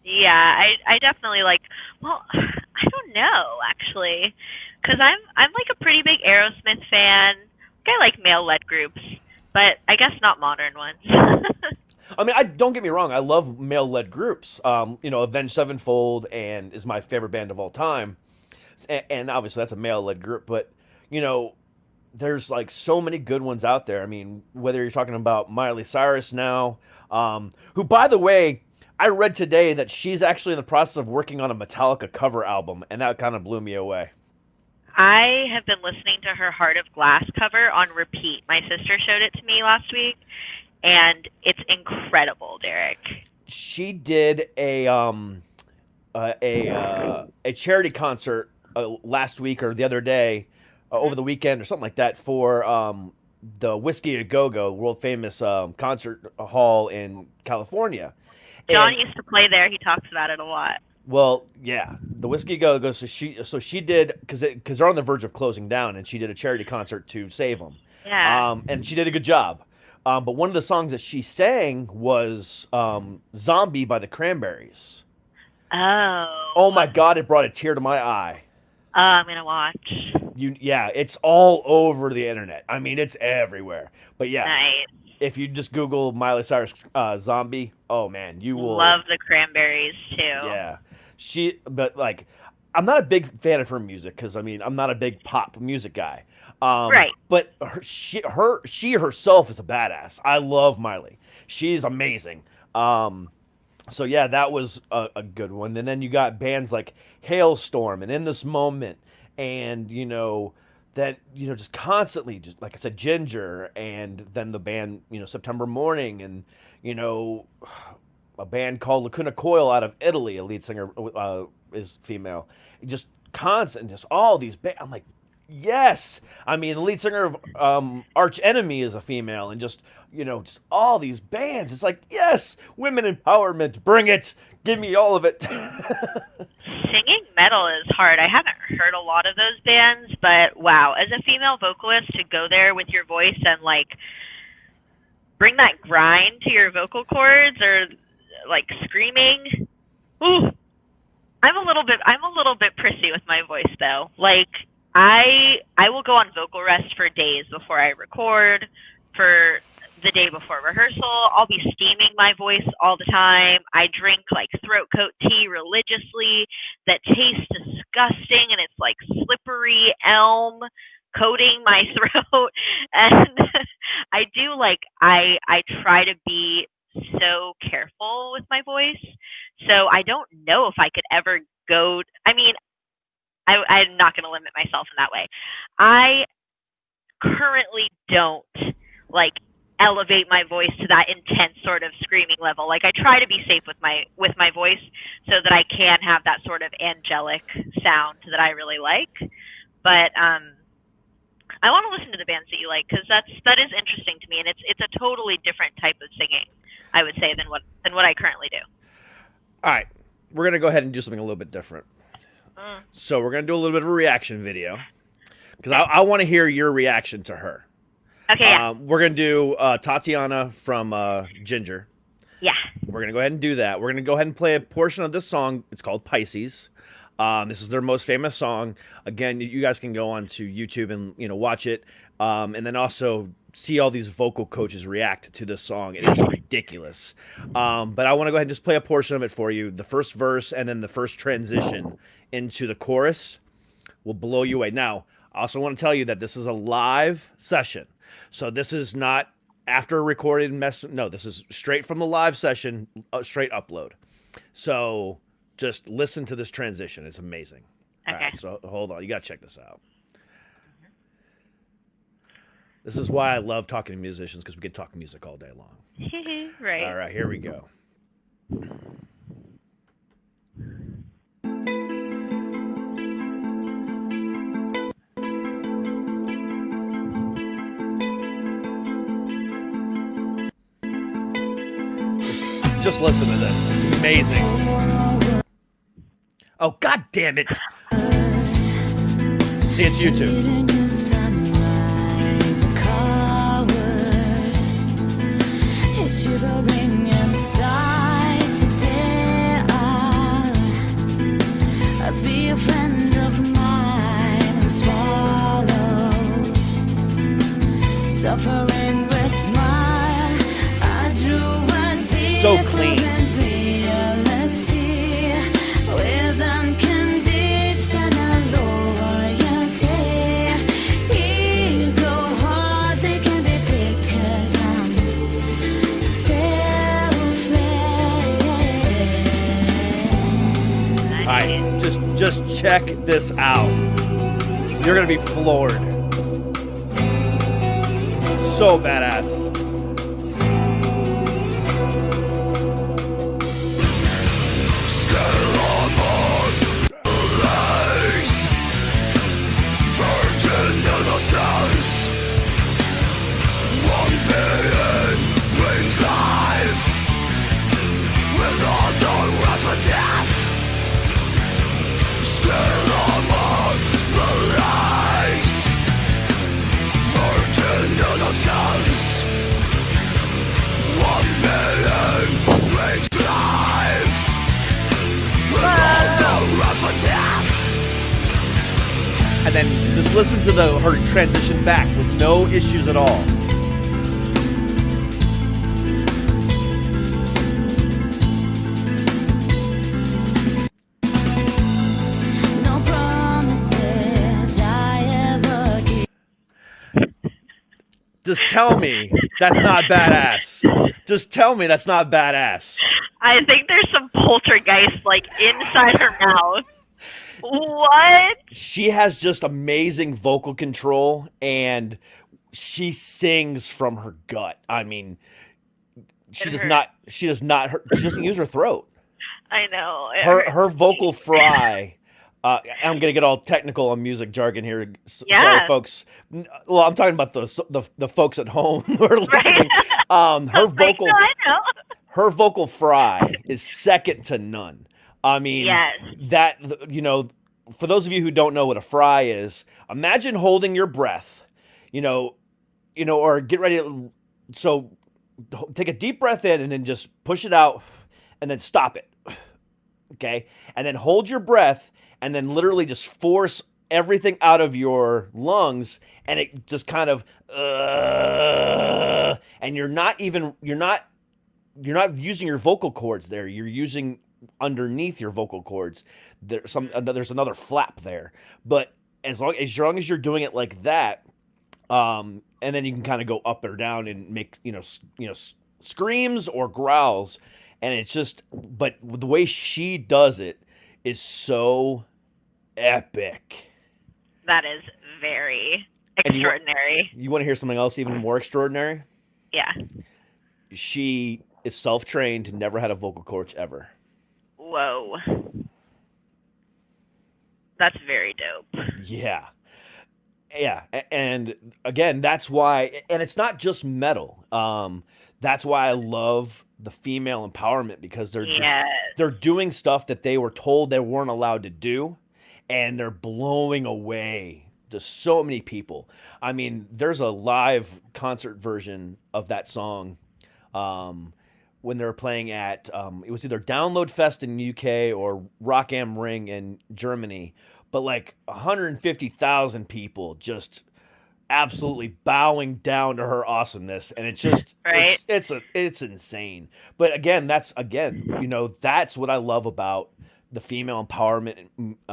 Speaker 5: Yeah, I definitely like. Well, I don't know actually, because I'm like a pretty big Aerosmith fan. I like male-led groups, but I guess not modern ones.
Speaker 4: I mean, don't get me wrong. I love male-led groups. Avenged Sevenfold and is my favorite band of all time, and obviously that's a male-led group. But there's like so many good ones out there. I mean, whether you're talking about Miley Cyrus now, who, by the way, I read today that she's actually in the process of working on a Metallica cover album, and that kind of blew me away.
Speaker 5: I have been listening to her Heart of Glass cover on repeat. My sister showed it to me last week, and it's incredible, Derek.
Speaker 4: She did a charity concert last week or the other day, over the weekend or something like that, for the Whiskey A Go Go, world famous concert hall in California.
Speaker 5: John used to play there. He talks about it a lot.
Speaker 4: Well, yeah, the Whiskey Go Go. So she did, because they're on the verge of closing down, and she did a charity concert to save them.
Speaker 5: Yeah.
Speaker 4: And she did a good job. But one of the songs that she sang was "Zombie" by the Cranberries.
Speaker 5: Oh.
Speaker 4: Oh my God! It brought a tear to my eye.
Speaker 5: I'm gonna watch.
Speaker 4: Yeah, it's all over the internet. I mean, it's everywhere. But yeah.
Speaker 5: Nice.
Speaker 4: If you just Google Miley Cyrus "Zombie," oh man, you will
Speaker 5: love the Cranberries too.
Speaker 4: Yeah, but like, I'm not a big fan of her music because I mean, I'm not a big pop music guy.
Speaker 5: Right.
Speaker 4: But she herself is a badass. I love Miley. She's amazing. So yeah, that was a good one. And then you got bands like Hailstorm and In This Moment, and that just constantly, just like I said, Ginger, and then the band September Morning, and a band called Lacuna Coil out of Italy. A lead singer is female. Just constant, just all these bands. I'm like, yes. I mean, the lead singer of Arch Enemy is a female, and just just all these bands. It's like, yes, women empowerment, bring it, give me all of it.
Speaker 5: Singing metal is hard. I haven't heard a lot of those bands, but wow, as a female vocalist, to go there with your voice and like bring that grind to your vocal cords, or like screaming. Ooh, I'm a little bit prissy with my voice though. Like I will go on vocal rest for days before I record, for the day before rehearsal. I'll be steaming my voice all the time. I drink like throat coat tea religiously that tastes disgusting, and it's like slippery elm coating my throat. And I try to be so careful with my voice. So I don't know if I could ever go. I mean, I'm not going to limit myself in that way. I currently don't like elevate my voice to that intense sort of screaming level. Like I try to be safe with my voice so that I can have that sort of angelic sound that I really like. But I want to listen to the bands that you like, because that is interesting to me, and it's a totally different type of singing, I would say, than what I currently do.
Speaker 4: All right, we're gonna go ahead and do something a little bit different. So we're gonna do a little bit of a reaction video, because I want to hear your reaction to her.
Speaker 5: Okay. Yeah.
Speaker 4: We're gonna do Tatiana from Ginger.
Speaker 5: Yeah.
Speaker 4: We're gonna go ahead and do that. We're gonna go ahead and play a portion of this song. It's called Pisces. This is their most famous song. Again, you guys can go on to YouTube and watch it. and then also see all these vocal coaches react to this song. It is ridiculous. But I want to go ahead and just play a portion of it for you. The first verse and then the first transition into the chorus will blow you away. Now, I also want to tell you that this is a live session. So this is not after a recorded mess. No, this is straight from the live session, straight upload. So just listen to this transition. It's amazing.
Speaker 5: Okay.
Speaker 4: All right, so hold on. You got to check this out. This is why I love talking to musicians, because we can talk music all day long.
Speaker 5: Right.
Speaker 4: All right, here we go. Just listen to this. It's amazing. Oh, God damn it. See, it's YouTube.
Speaker 1: Shivering inside today, I'll be a friend of mine who swallows suffering with smile. I drew a
Speaker 4: So clean.
Speaker 1: reality with unconditional loyalty. Ego hardly can be picked 'cause I'm
Speaker 4: All right, just check this out. You're gonna be floored. So badass. And then just listen to her transition back with no issues at all.
Speaker 1: no promises I ever keep.
Speaker 4: Just tell me that's not badass. Just tell me that's not badass.
Speaker 5: I think there's some poltergeist like inside her mouth. What?
Speaker 4: She has just amazing vocal control, and she sings from her gut. I mean, she doesn't use her throat.
Speaker 5: I know.
Speaker 4: Her vocal fry. I'm gonna get all technical on music jargon here. Sorry,
Speaker 5: Yeah.
Speaker 4: folks. Well, I'm talking about the folks at home who are listening. Her vocal,
Speaker 5: I know.
Speaker 4: her vocal fry is second to none. I mean,
Speaker 5: Yes.
Speaker 4: that, for those of you who don't know what a fry is, imagine holding your breath, or get ready. So take a deep breath in and then just push it out and then stop it. Okay. And then hold your breath and then literally just force everything out of your lungs. And it just kind of, and you're not using your vocal cords there. You're using underneath your vocal cords. There's another flap there, but as long as you're doing it like that, and then you can kind of go up or down and make screams or growls, and it's just, but the way she does it is so epic.
Speaker 5: That is very
Speaker 4: And
Speaker 5: extraordinary.
Speaker 4: You want to hear something else even more extraordinary?
Speaker 5: Yeah.
Speaker 4: She is self-trained, never had a vocal coach ever.
Speaker 5: Whoa. That's very dope.
Speaker 4: Yeah. And again, that's why, and it's not just metal. That's why I love the female empowerment, because they're doing stuff that they were told they weren't allowed to do, and they're blowing away just so many people. I mean, there's a live concert version of that song when they were playing at, it was either Download Fest in the UK or Rock am Ring in Germany, but like 150,000 people just absolutely bowing down to her awesomeness, and it's just
Speaker 5: Right.
Speaker 4: it's insane. But again, that's that's what I love about the female empowerment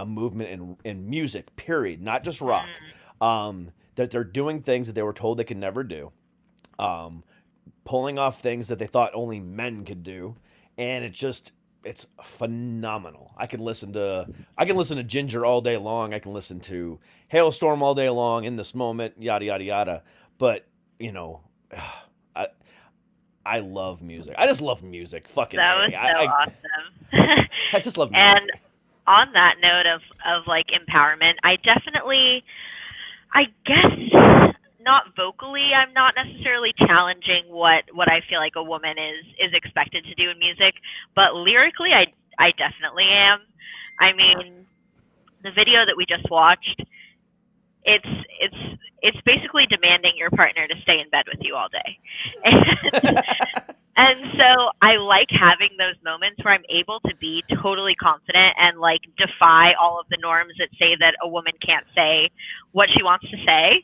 Speaker 4: movement in music. Period. Not just rock. That they're doing things that they were told they could never do. Pulling off things that they thought only men could do, and it's phenomenal. I can listen to Ginger all day long. I can listen to Hailstorm all day long. In This Moment, yada yada yada. But I I love music. I just love music. Fucking
Speaker 5: That was
Speaker 4: A.
Speaker 5: so awesome.
Speaker 4: I just love music.
Speaker 5: And on that note of like empowerment, I definitely, I guess not vocally, I'm not necessarily challenging what I feel like a woman is expected to do in music, but lyrically, I definitely am. I mean, the video that we just watched, it's basically demanding your partner to stay in bed with you all day. And so I like having those moments where I'm able to be totally confident and like defy all of the norms that say that a woman can't say what she wants to say.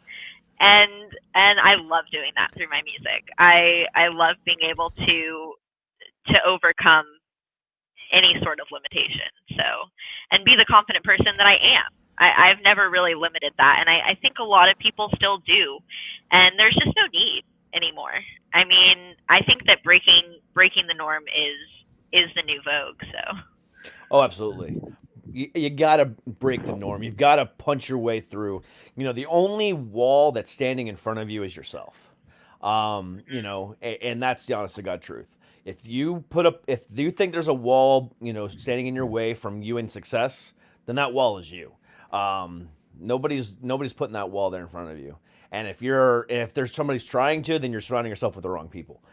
Speaker 5: And I love doing that through my music. I love being able to overcome any sort of limitation. So, and be the confident person that I am. I've never really limited that. And I think a lot of people still do. And there's just no need anymore. I mean, I think that breaking the norm is the new vogue. So.
Speaker 4: Oh, absolutely. You got to break the norm. You've got to punch your way through. The only wall that's standing in front of you is yourself. And that's the honest to God truth. If you think there's a wall, standing in your way from you and success, then that wall is you. Nobody's putting that wall there in front of you. And if there's somebody's trying to, then you're surrounding yourself with the wrong people.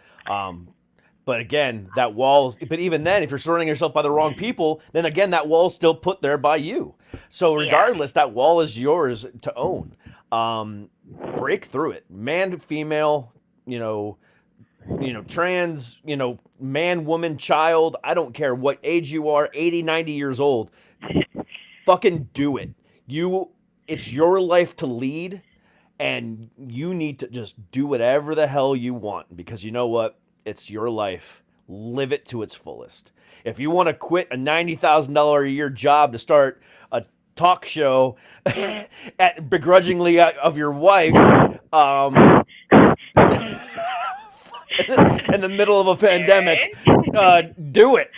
Speaker 4: But again, but even then, if you're surrounding yourself by the wrong people, then again, that wall's still put there by you. So regardless, that wall is yours to own. Break through it. Man, female, trans, man, woman, child. I don't care what age you are, 80, 90 years old. Fucking do it. It's your life to lead, and you need to just do whatever the hell you want, because you know what? It's your life. Live it to its fullest. If you want to quit a $90,000 a year job to start a talk show begrudgingly of your wife, in the middle of a pandemic, do it.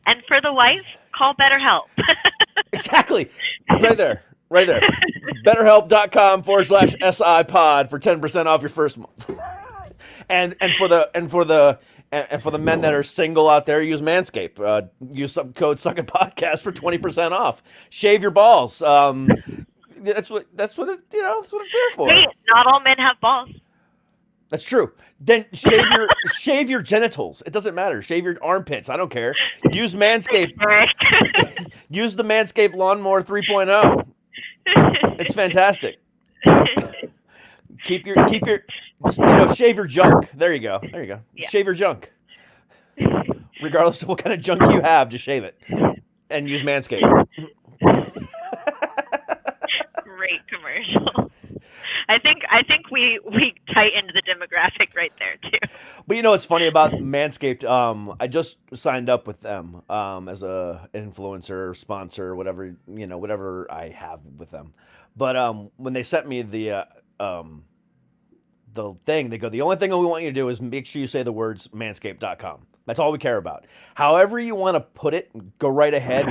Speaker 5: And for the wife, call BetterHelp.
Speaker 4: Exactly. Right there. BetterHelp.com/SIPod for 10% off your first month. and for the men that are single out there, use Manscaped. Use some code SUCKITPODCAST for 20% off. Shave your balls. That's what it's there for.
Speaker 5: Wait, not all men have balls.
Speaker 4: That's true. Then shave your genitals. It doesn't matter. Shave your armpits. I don't care. Use Manscaped. Use the Manscaped Lawnmower 3.0. It's fantastic. Keep your shave your junk. There you go. Yeah. Shave your junk. Regardless of what kind of junk you have, just shave it. And use Manscaped.
Speaker 5: Great commercial. I think we tightened the demographic right there too.
Speaker 4: But it's funny about Manscaped. I just signed up with them as a influencer, sponsor, whatever I have with them. But when they sent me the thing, they go, the only thing we want you to do is make sure you say the words manscaped.com. That's all we care about. However you want to put it, go right ahead.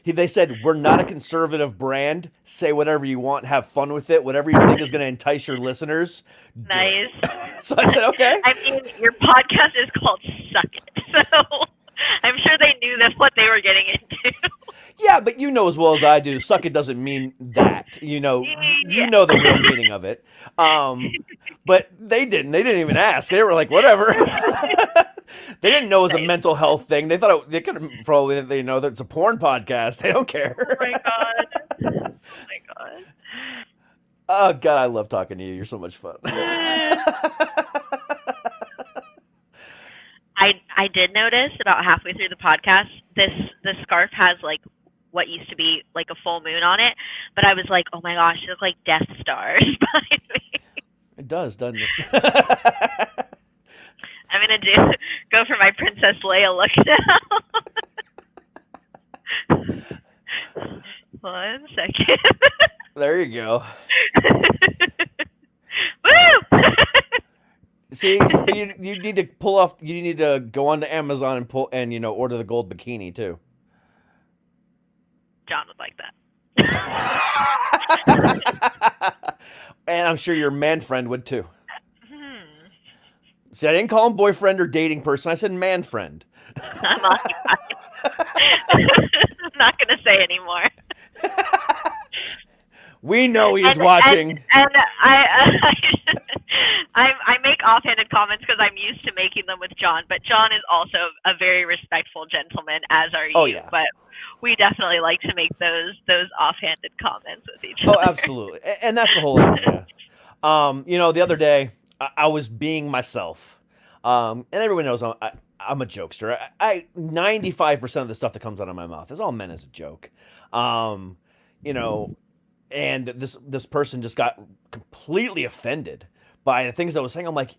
Speaker 4: They said, we're not a conservative brand. Say whatever you want. Have fun with it. Whatever you think is going to entice your listeners.
Speaker 5: Nice.
Speaker 4: So I said, okay.
Speaker 5: I mean, your podcast is called Suck It. So I'm sure they knew that's what they were getting into.
Speaker 4: Yeah, but you know as well as I do, suck it doesn't mean that. You know the real meaning of it. But they didn't. They didn't even ask. They were like, whatever. They didn't know it was a mental health thing. They thought they could have probably know that it's a porn podcast. They don't care.
Speaker 5: Oh my god.
Speaker 4: Oh God, I love talking to you. You're so much fun.
Speaker 5: I did notice about halfway through the podcast, this scarf has like what used to be like a full moon on it. But I was like, oh my gosh, it looked like Death Stars behind me.
Speaker 4: It does, doesn't it?
Speaker 5: I'm gonna go for my Princess Leia look now. 1 second.
Speaker 4: There you go.
Speaker 5: Woo!
Speaker 4: See, you need to pull off. You need to go on to Amazon and order the gold bikini too.
Speaker 5: John would like that.
Speaker 4: And I'm sure your man friend would too. See, I didn't call him boyfriend or dating person. I said man friend.
Speaker 5: I'm occupied. I'm not going to say anymore.
Speaker 4: We know he's watching.
Speaker 5: And I make offhanded comments because I'm used to making them with John, but John is also a very respectful gentleman, as are you.
Speaker 4: Oh, yeah.
Speaker 5: But we definitely like to make those offhanded comments with each other.
Speaker 4: Oh, absolutely. And that's the whole idea. The other day, I was being myself. And everyone knows I'm a jokester. 95% of the stuff that comes out of my mouth is all meant as a joke. And this person just got completely offended by the things I was saying. I'm like,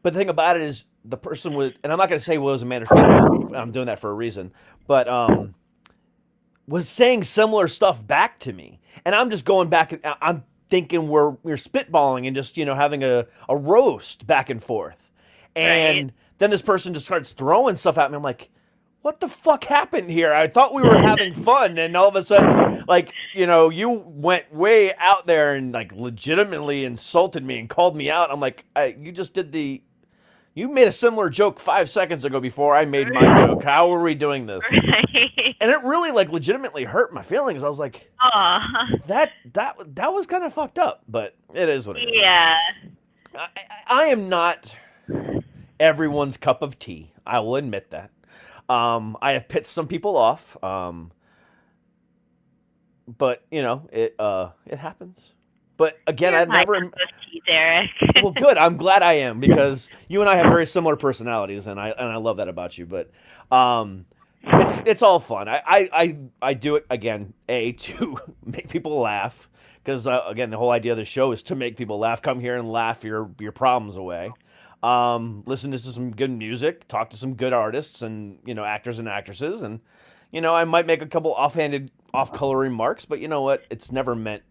Speaker 4: but the thing about it is the person would, and I'm not going to say it was a man or female. I'm doing that for a reason, but was saying similar stuff back to me, and I'm just going back. I'm thinking we're spitballing and just having a roast back and forth, and then this person just starts throwing stuff at me. I'm like, what the fuck happened here? I thought we were having fun, and all of a sudden, you went way out there and legitimately insulted me and called me out. I'm like, you just you made a similar joke 5 seconds ago before I made my joke. How are we doing this? And it really legitimately hurt my feelings. I was like, that was kind of fucked up, but it is what it is.
Speaker 5: Yeah.
Speaker 4: I am not everyone's cup of tea. I will admit that. I have pissed some people off, but it happens. But again,
Speaker 5: You're
Speaker 4: I've
Speaker 5: my
Speaker 4: never.
Speaker 5: cup of tea, Derek.
Speaker 4: Well, good. I'm glad I am, because you and I have very similar personalities, and I love that about you. But it's all fun. I do it again to make people laugh, because again, the whole idea of the show is to make people laugh. Come here and laugh your problems away. Listen to some good music, talk to some good artists and, actors and actresses. And, I might make a couple offhanded, off-color remarks, but you know what? It's never meant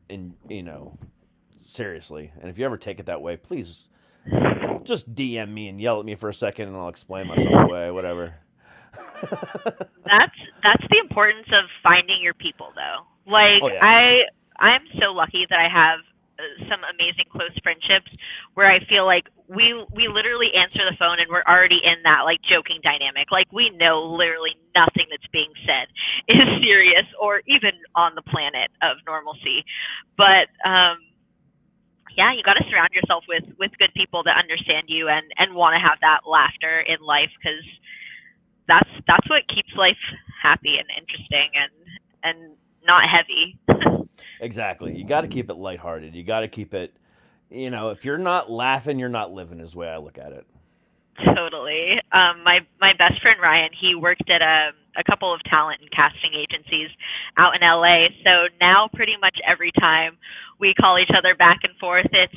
Speaker 4: seriously. And if you ever take it that way, please just DM me and yell at me for a second and I'll explain myself away, whatever.
Speaker 5: That's the importance of finding your people, though.
Speaker 4: Oh, yeah.
Speaker 5: I'm so lucky that I have some amazing close friendships where I feel like we literally answer the phone and we're already in that joking dynamic. We know literally nothing that's being said is serious or even on the planet of normalcy. But you got to surround yourself with good people that understand you and want to have that laughter in life, because that's what keeps life happy and interesting and not heavy.
Speaker 4: Exactly. You got to keep it lighthearted. You got to keep it, if you're not laughing, you're not living, is the way I look at it.
Speaker 5: Totally. My best friend Ryan, he worked at a couple of talent and casting agencies out in LA. So now pretty much every time we call each other back and forth, it's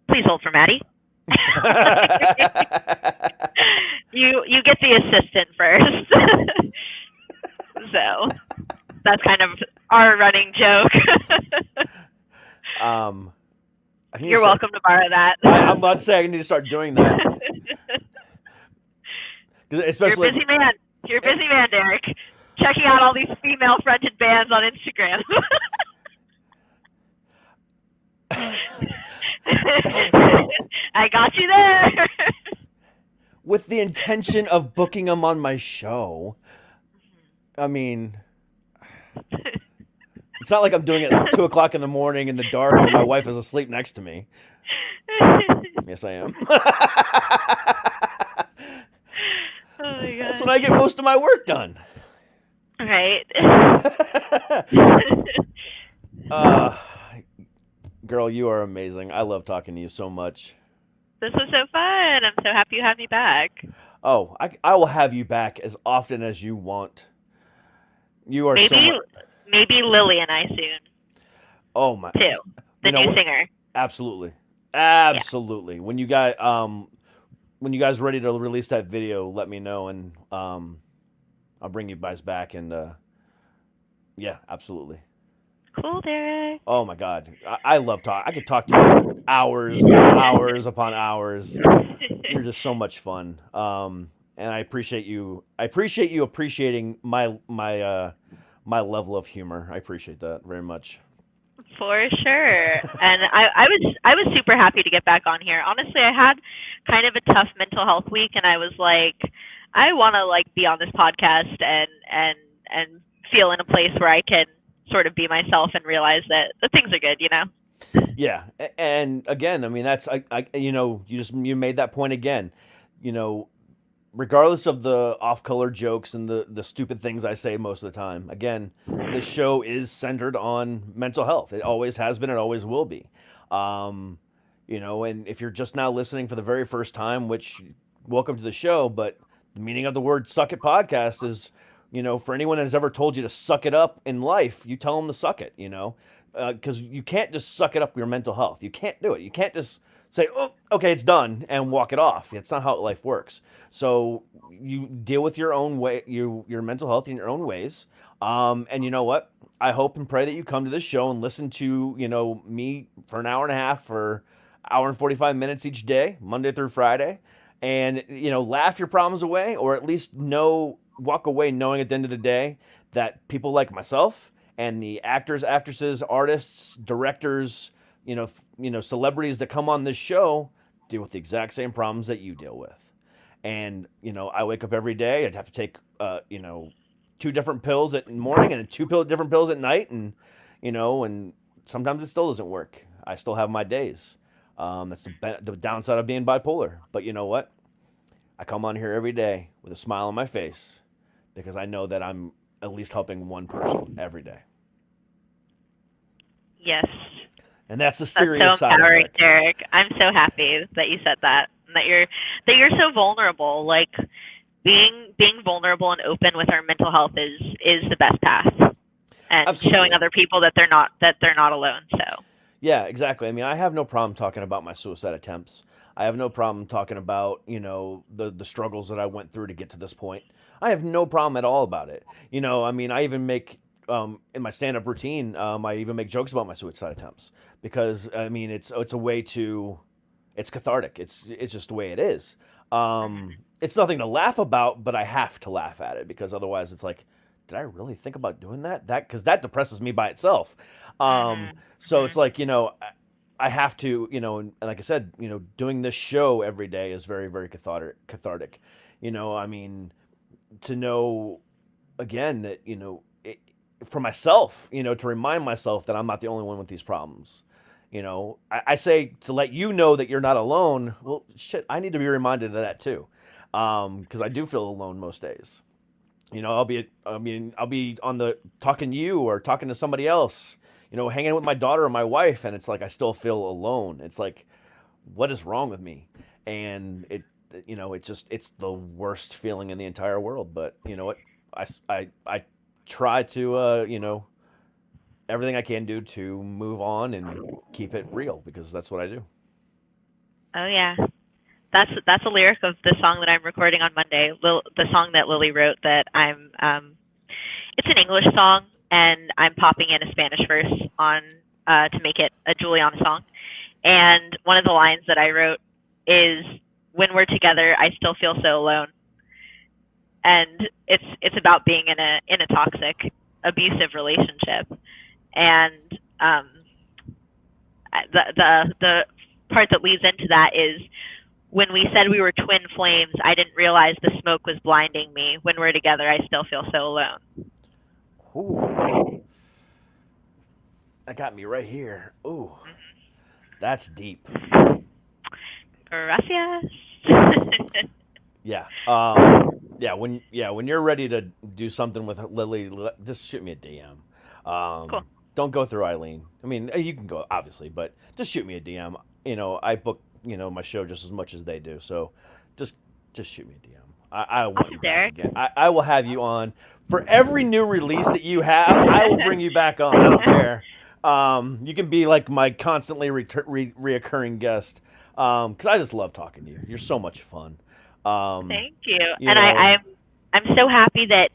Speaker 5: please hold for Maddie. You get the assistant first. So that's kind of our running joke. You're welcome to borrow that.
Speaker 4: I'm about to say I need to start doing that. Especially,
Speaker 5: You're a busy man, Derek. Checking out all these female-fronted bands on Instagram. I got you there.
Speaker 4: With the intention of booking them on my show. I mean, it's not like I'm doing it at 2 o'clock in the morning in the dark when my wife is asleep next to me. Yes, I am.
Speaker 5: Oh my God.
Speaker 4: That's when I get most of my work done.
Speaker 5: Right.
Speaker 4: Girl, you are amazing. I love talking to you so much.
Speaker 5: This was so fun. I'm so happy you had me back.
Speaker 4: Oh, I will have you back as often as you want. You are
Speaker 5: maybe maybe Lily and I soon
Speaker 4: Oh my!
Speaker 5: too. The new singer.
Speaker 4: Absolutely, absolutely. When you guys ready to release that video, let me know, and I'll bring you guys back. And yeah, absolutely.
Speaker 5: Cool, Derek.
Speaker 4: Oh my God, I love talk. I could talk to you for hours upon hours. You're just so much fun. And I appreciate you. I appreciate you appreciating my level of humor. I appreciate that very much.
Speaker 5: For sure. And I was super happy to get back on here. Honestly, I had kind of a tough mental health week, and I was like, I want to like be on this podcast and feel in a place where I can sort of be myself and realize that the things are good, you know?
Speaker 4: Yeah. And again, I mean, that's, you made that point again, regardless of the off-color jokes and the stupid things I say most of the time, again, this show is centered on mental health. It always has been. It always will be. And if you're just now listening for the very first time, which welcome to the show, but the meaning of the word "suck it" podcast is, for anyone that has ever told you to suck it up in life, you tell them to suck it, because you can't just suck it up your mental health. You can't do it. You can't just say, oh, okay, it's done, and walk it off. It's not how life works. So you deal with your own way, your mental health in your own ways. And you know what? I hope and pray that you come to this show and listen to, me for an hour and a half or hour and 45 minutes each day, Monday through Friday, and, laugh your problems away, or at least walk away knowing at the end of the day that people like myself and the actors, actresses, artists, directors, celebrities that come on this show deal with the exact same problems that you deal with. And, I wake up every day. I'd have to take, 2 different pills in the morning and different pills at night. And, and sometimes it still doesn't work. I still have my days. That's the downside of being bipolar. But you know what? I come on here every day with a smile on my face because I know that I'm at least helping one person every day.
Speaker 5: Yes.
Speaker 4: And that's the serious
Speaker 5: so
Speaker 4: side of
Speaker 5: empowering,
Speaker 4: it.
Speaker 5: Derek. I'm so happy that you said that, and that you're so vulnerable. Like being vulnerable and open with our mental health is the best path, and
Speaker 4: Absolutely.
Speaker 5: showing other people that they're not alone. So
Speaker 4: yeah, exactly. I mean, I have no problem talking about my suicide attempts. I have no problem talking about the struggles that I went through to get to this point. I have no problem at all about it. I mean, I even make in my stand-up routine, I even make jokes about my suicide attempts because I mean it's a way to, it's cathartic. It's just the way it is. It's nothing to laugh about, but I have to laugh at it because otherwise it's like, did I really think about doing that? Because that depresses me by itself. So it's like I have to and like I said, doing this show every day is very, very cathartic. I mean, to know again that for myself, to remind myself that I'm not the only one with these problems. I say to let you know that you're not alone. Well, shit, I need to be reminded of that too, because I do feel alone most days. I'll be on the talking to you or talking to somebody else, hanging with my daughter or my wife, and it's like I still feel alone. It's like, what is wrong with me? And it's the worst feeling in the entire world. But you know what? I try to everything I can do to move on and keep it real because that's what I do.
Speaker 5: oh yeah, that's a lyric of the song that I'm recording on Monday. The song that Lily wrote that I'm it's an English song and I'm popping in a Spanish verse on to make it a Juliana song. And one of the lines that I wrote is, "When we're together, I still feel so alone." And it's about being in a toxic, abusive relationship. And the part that leads into that is, when we said we were twin flames, I didn't realize the smoke was blinding me. When we're together, I still feel so alone.
Speaker 4: Ooh. That got me right here. Ooh. That's deep.
Speaker 5: Gracias.
Speaker 4: Yeah. When you're ready to do something with Lily, just shoot me a DM.
Speaker 5: Cool.
Speaker 4: Don't go through Eileen. I mean, you can go obviously, but just shoot me a DM. I book, my show just as much as they do. So just shoot me a DM. I want you back
Speaker 5: Derek.
Speaker 4: again. I will have you on for every new release that you have. I will bring you back on. I don't care. You can be like my constantly reoccurring guest. Because I just love talking to you. You're so much fun.
Speaker 5: Thank you.
Speaker 4: And
Speaker 5: I'm so happy that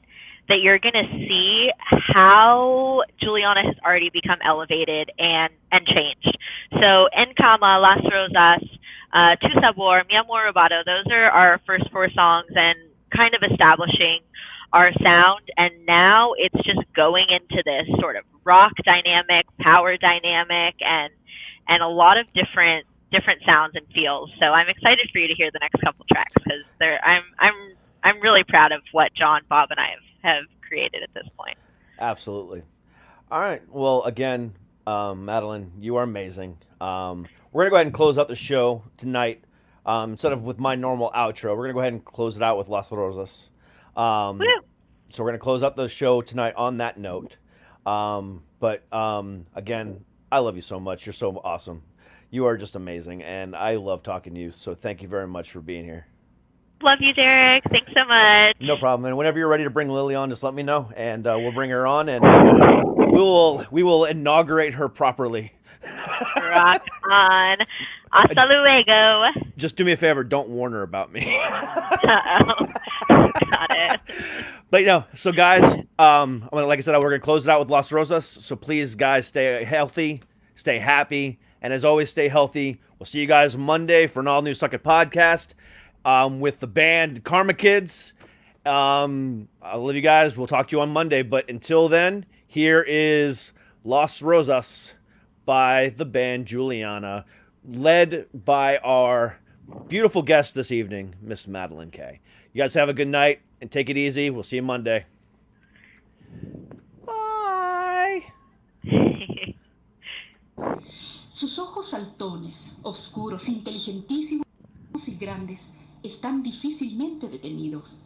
Speaker 5: you're gonna see how Juliana has already become elevated and changed. So En Cama, Las Rosas, Tu Sabor, Mi Amor Robado, those are our first 4 songs and kind of establishing our sound. And now it's just going into this sort of rock dynamic, power dynamic, and a lot of different sounds and feels. So I'm excited for you to hear the next couple tracks because I'm really proud of what John, Bob, and I have created at this point.
Speaker 4: Absolutely. All right. Well, again, Madeleine, you are amazing. We're gonna go ahead and close out the show tonight. Instead of with my normal outro, we're gonna go ahead and close it out with Las Rosas. So we're gonna close out the show tonight on that note. But again, I love you so much. You're so awesome. You are just amazing, and I love talking to you. So thank you very much for being here.
Speaker 5: Love you, Derek. Thanks so much.
Speaker 4: No problem. And whenever you're ready to bring Lily on, just let me know, and we'll bring her on, and we will inaugurate her properly.
Speaker 5: Rock on. Hasta luego.
Speaker 4: Just do me a favor. Don't warn her about me.
Speaker 5: Uh-oh. Got it.
Speaker 4: But so guys, like I said, we're gonna close it out with Las Rosas. So please, guys, stay healthy, stay happy. And as always, stay healthy. We'll see you guys Monday for an all-new Suck It podcast with the band Karma Kids. I love you guys. We'll talk to you on Monday. But until then, here is Las Rosas by the band Juliana, led by our beautiful guest this evening, Miss Madeleine Kaye. You guys have a good night and take it easy. We'll see you Monday. Bye.
Speaker 6: Sus ojos saltones, oscuros, inteligentísimos y grandes, están difícilmente detenidos.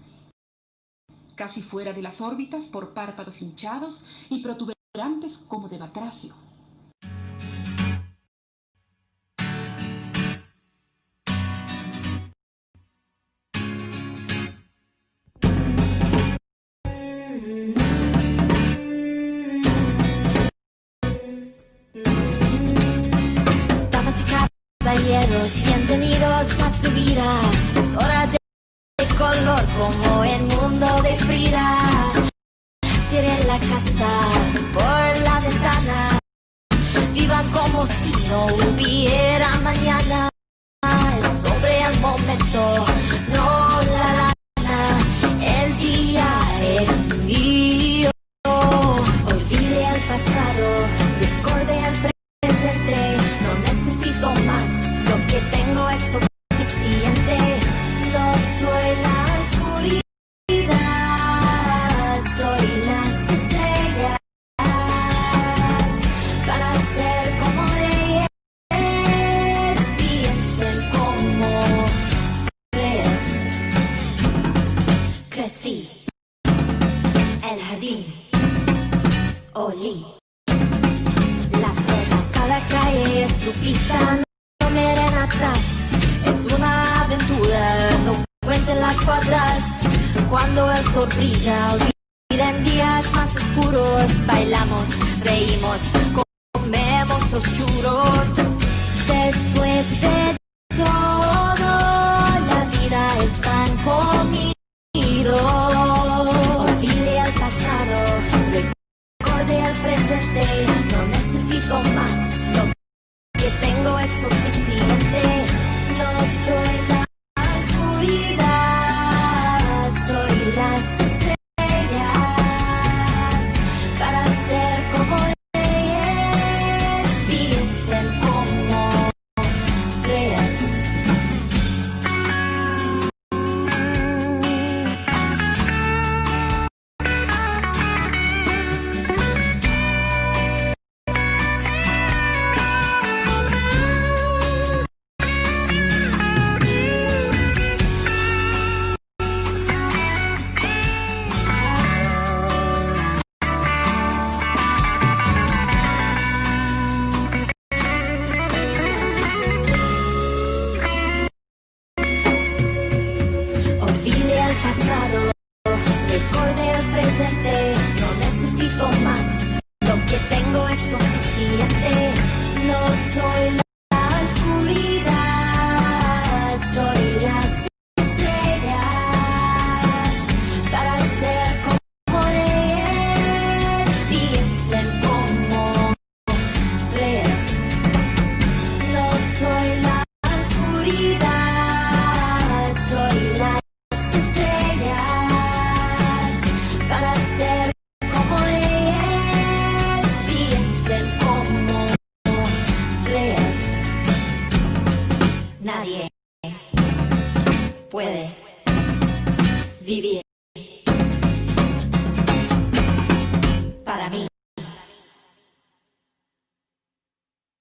Speaker 6: Casi fuera de las órbitas por párpados hinchados y protuberantes como de batracio.
Speaker 7: Bienvenidos a su vida. Es hora de color como el mundo de Frida. Tiren la casa por la ventana. Vivan como si no hubiera mañana. Es sobre el momento, no la lana. El día es mío. Olvide el pasado, recorde el presente. No necesito más. Lo que tengo es suficiente. No soy la oscuridad, soy las estrellas. Para ser como ellas, piensen como crees. Crecí, el jardín, olí las rosas. Cada calle es su pista. Miren atrás, es una aventura, no cuenten las cuadras. Cuando el sol brilla, olviden días más oscuros. Bailamos, reímos, comemos los churros. Después de todo, la vida es pan comido. Olvide el pasado, recorde el presente. No necesito más, lo que tengo es suficiente. No soy la oscuridad, soy las estrellas. Para ser como ellas, piensen como radiante. No soy la oscuridad, soy las estrellas. Para ser como ellas, piensen como reyes. No soy la oscuridad, soy las estrellas. Para ser como ellas, piensen como reyes. Nadie puede vivir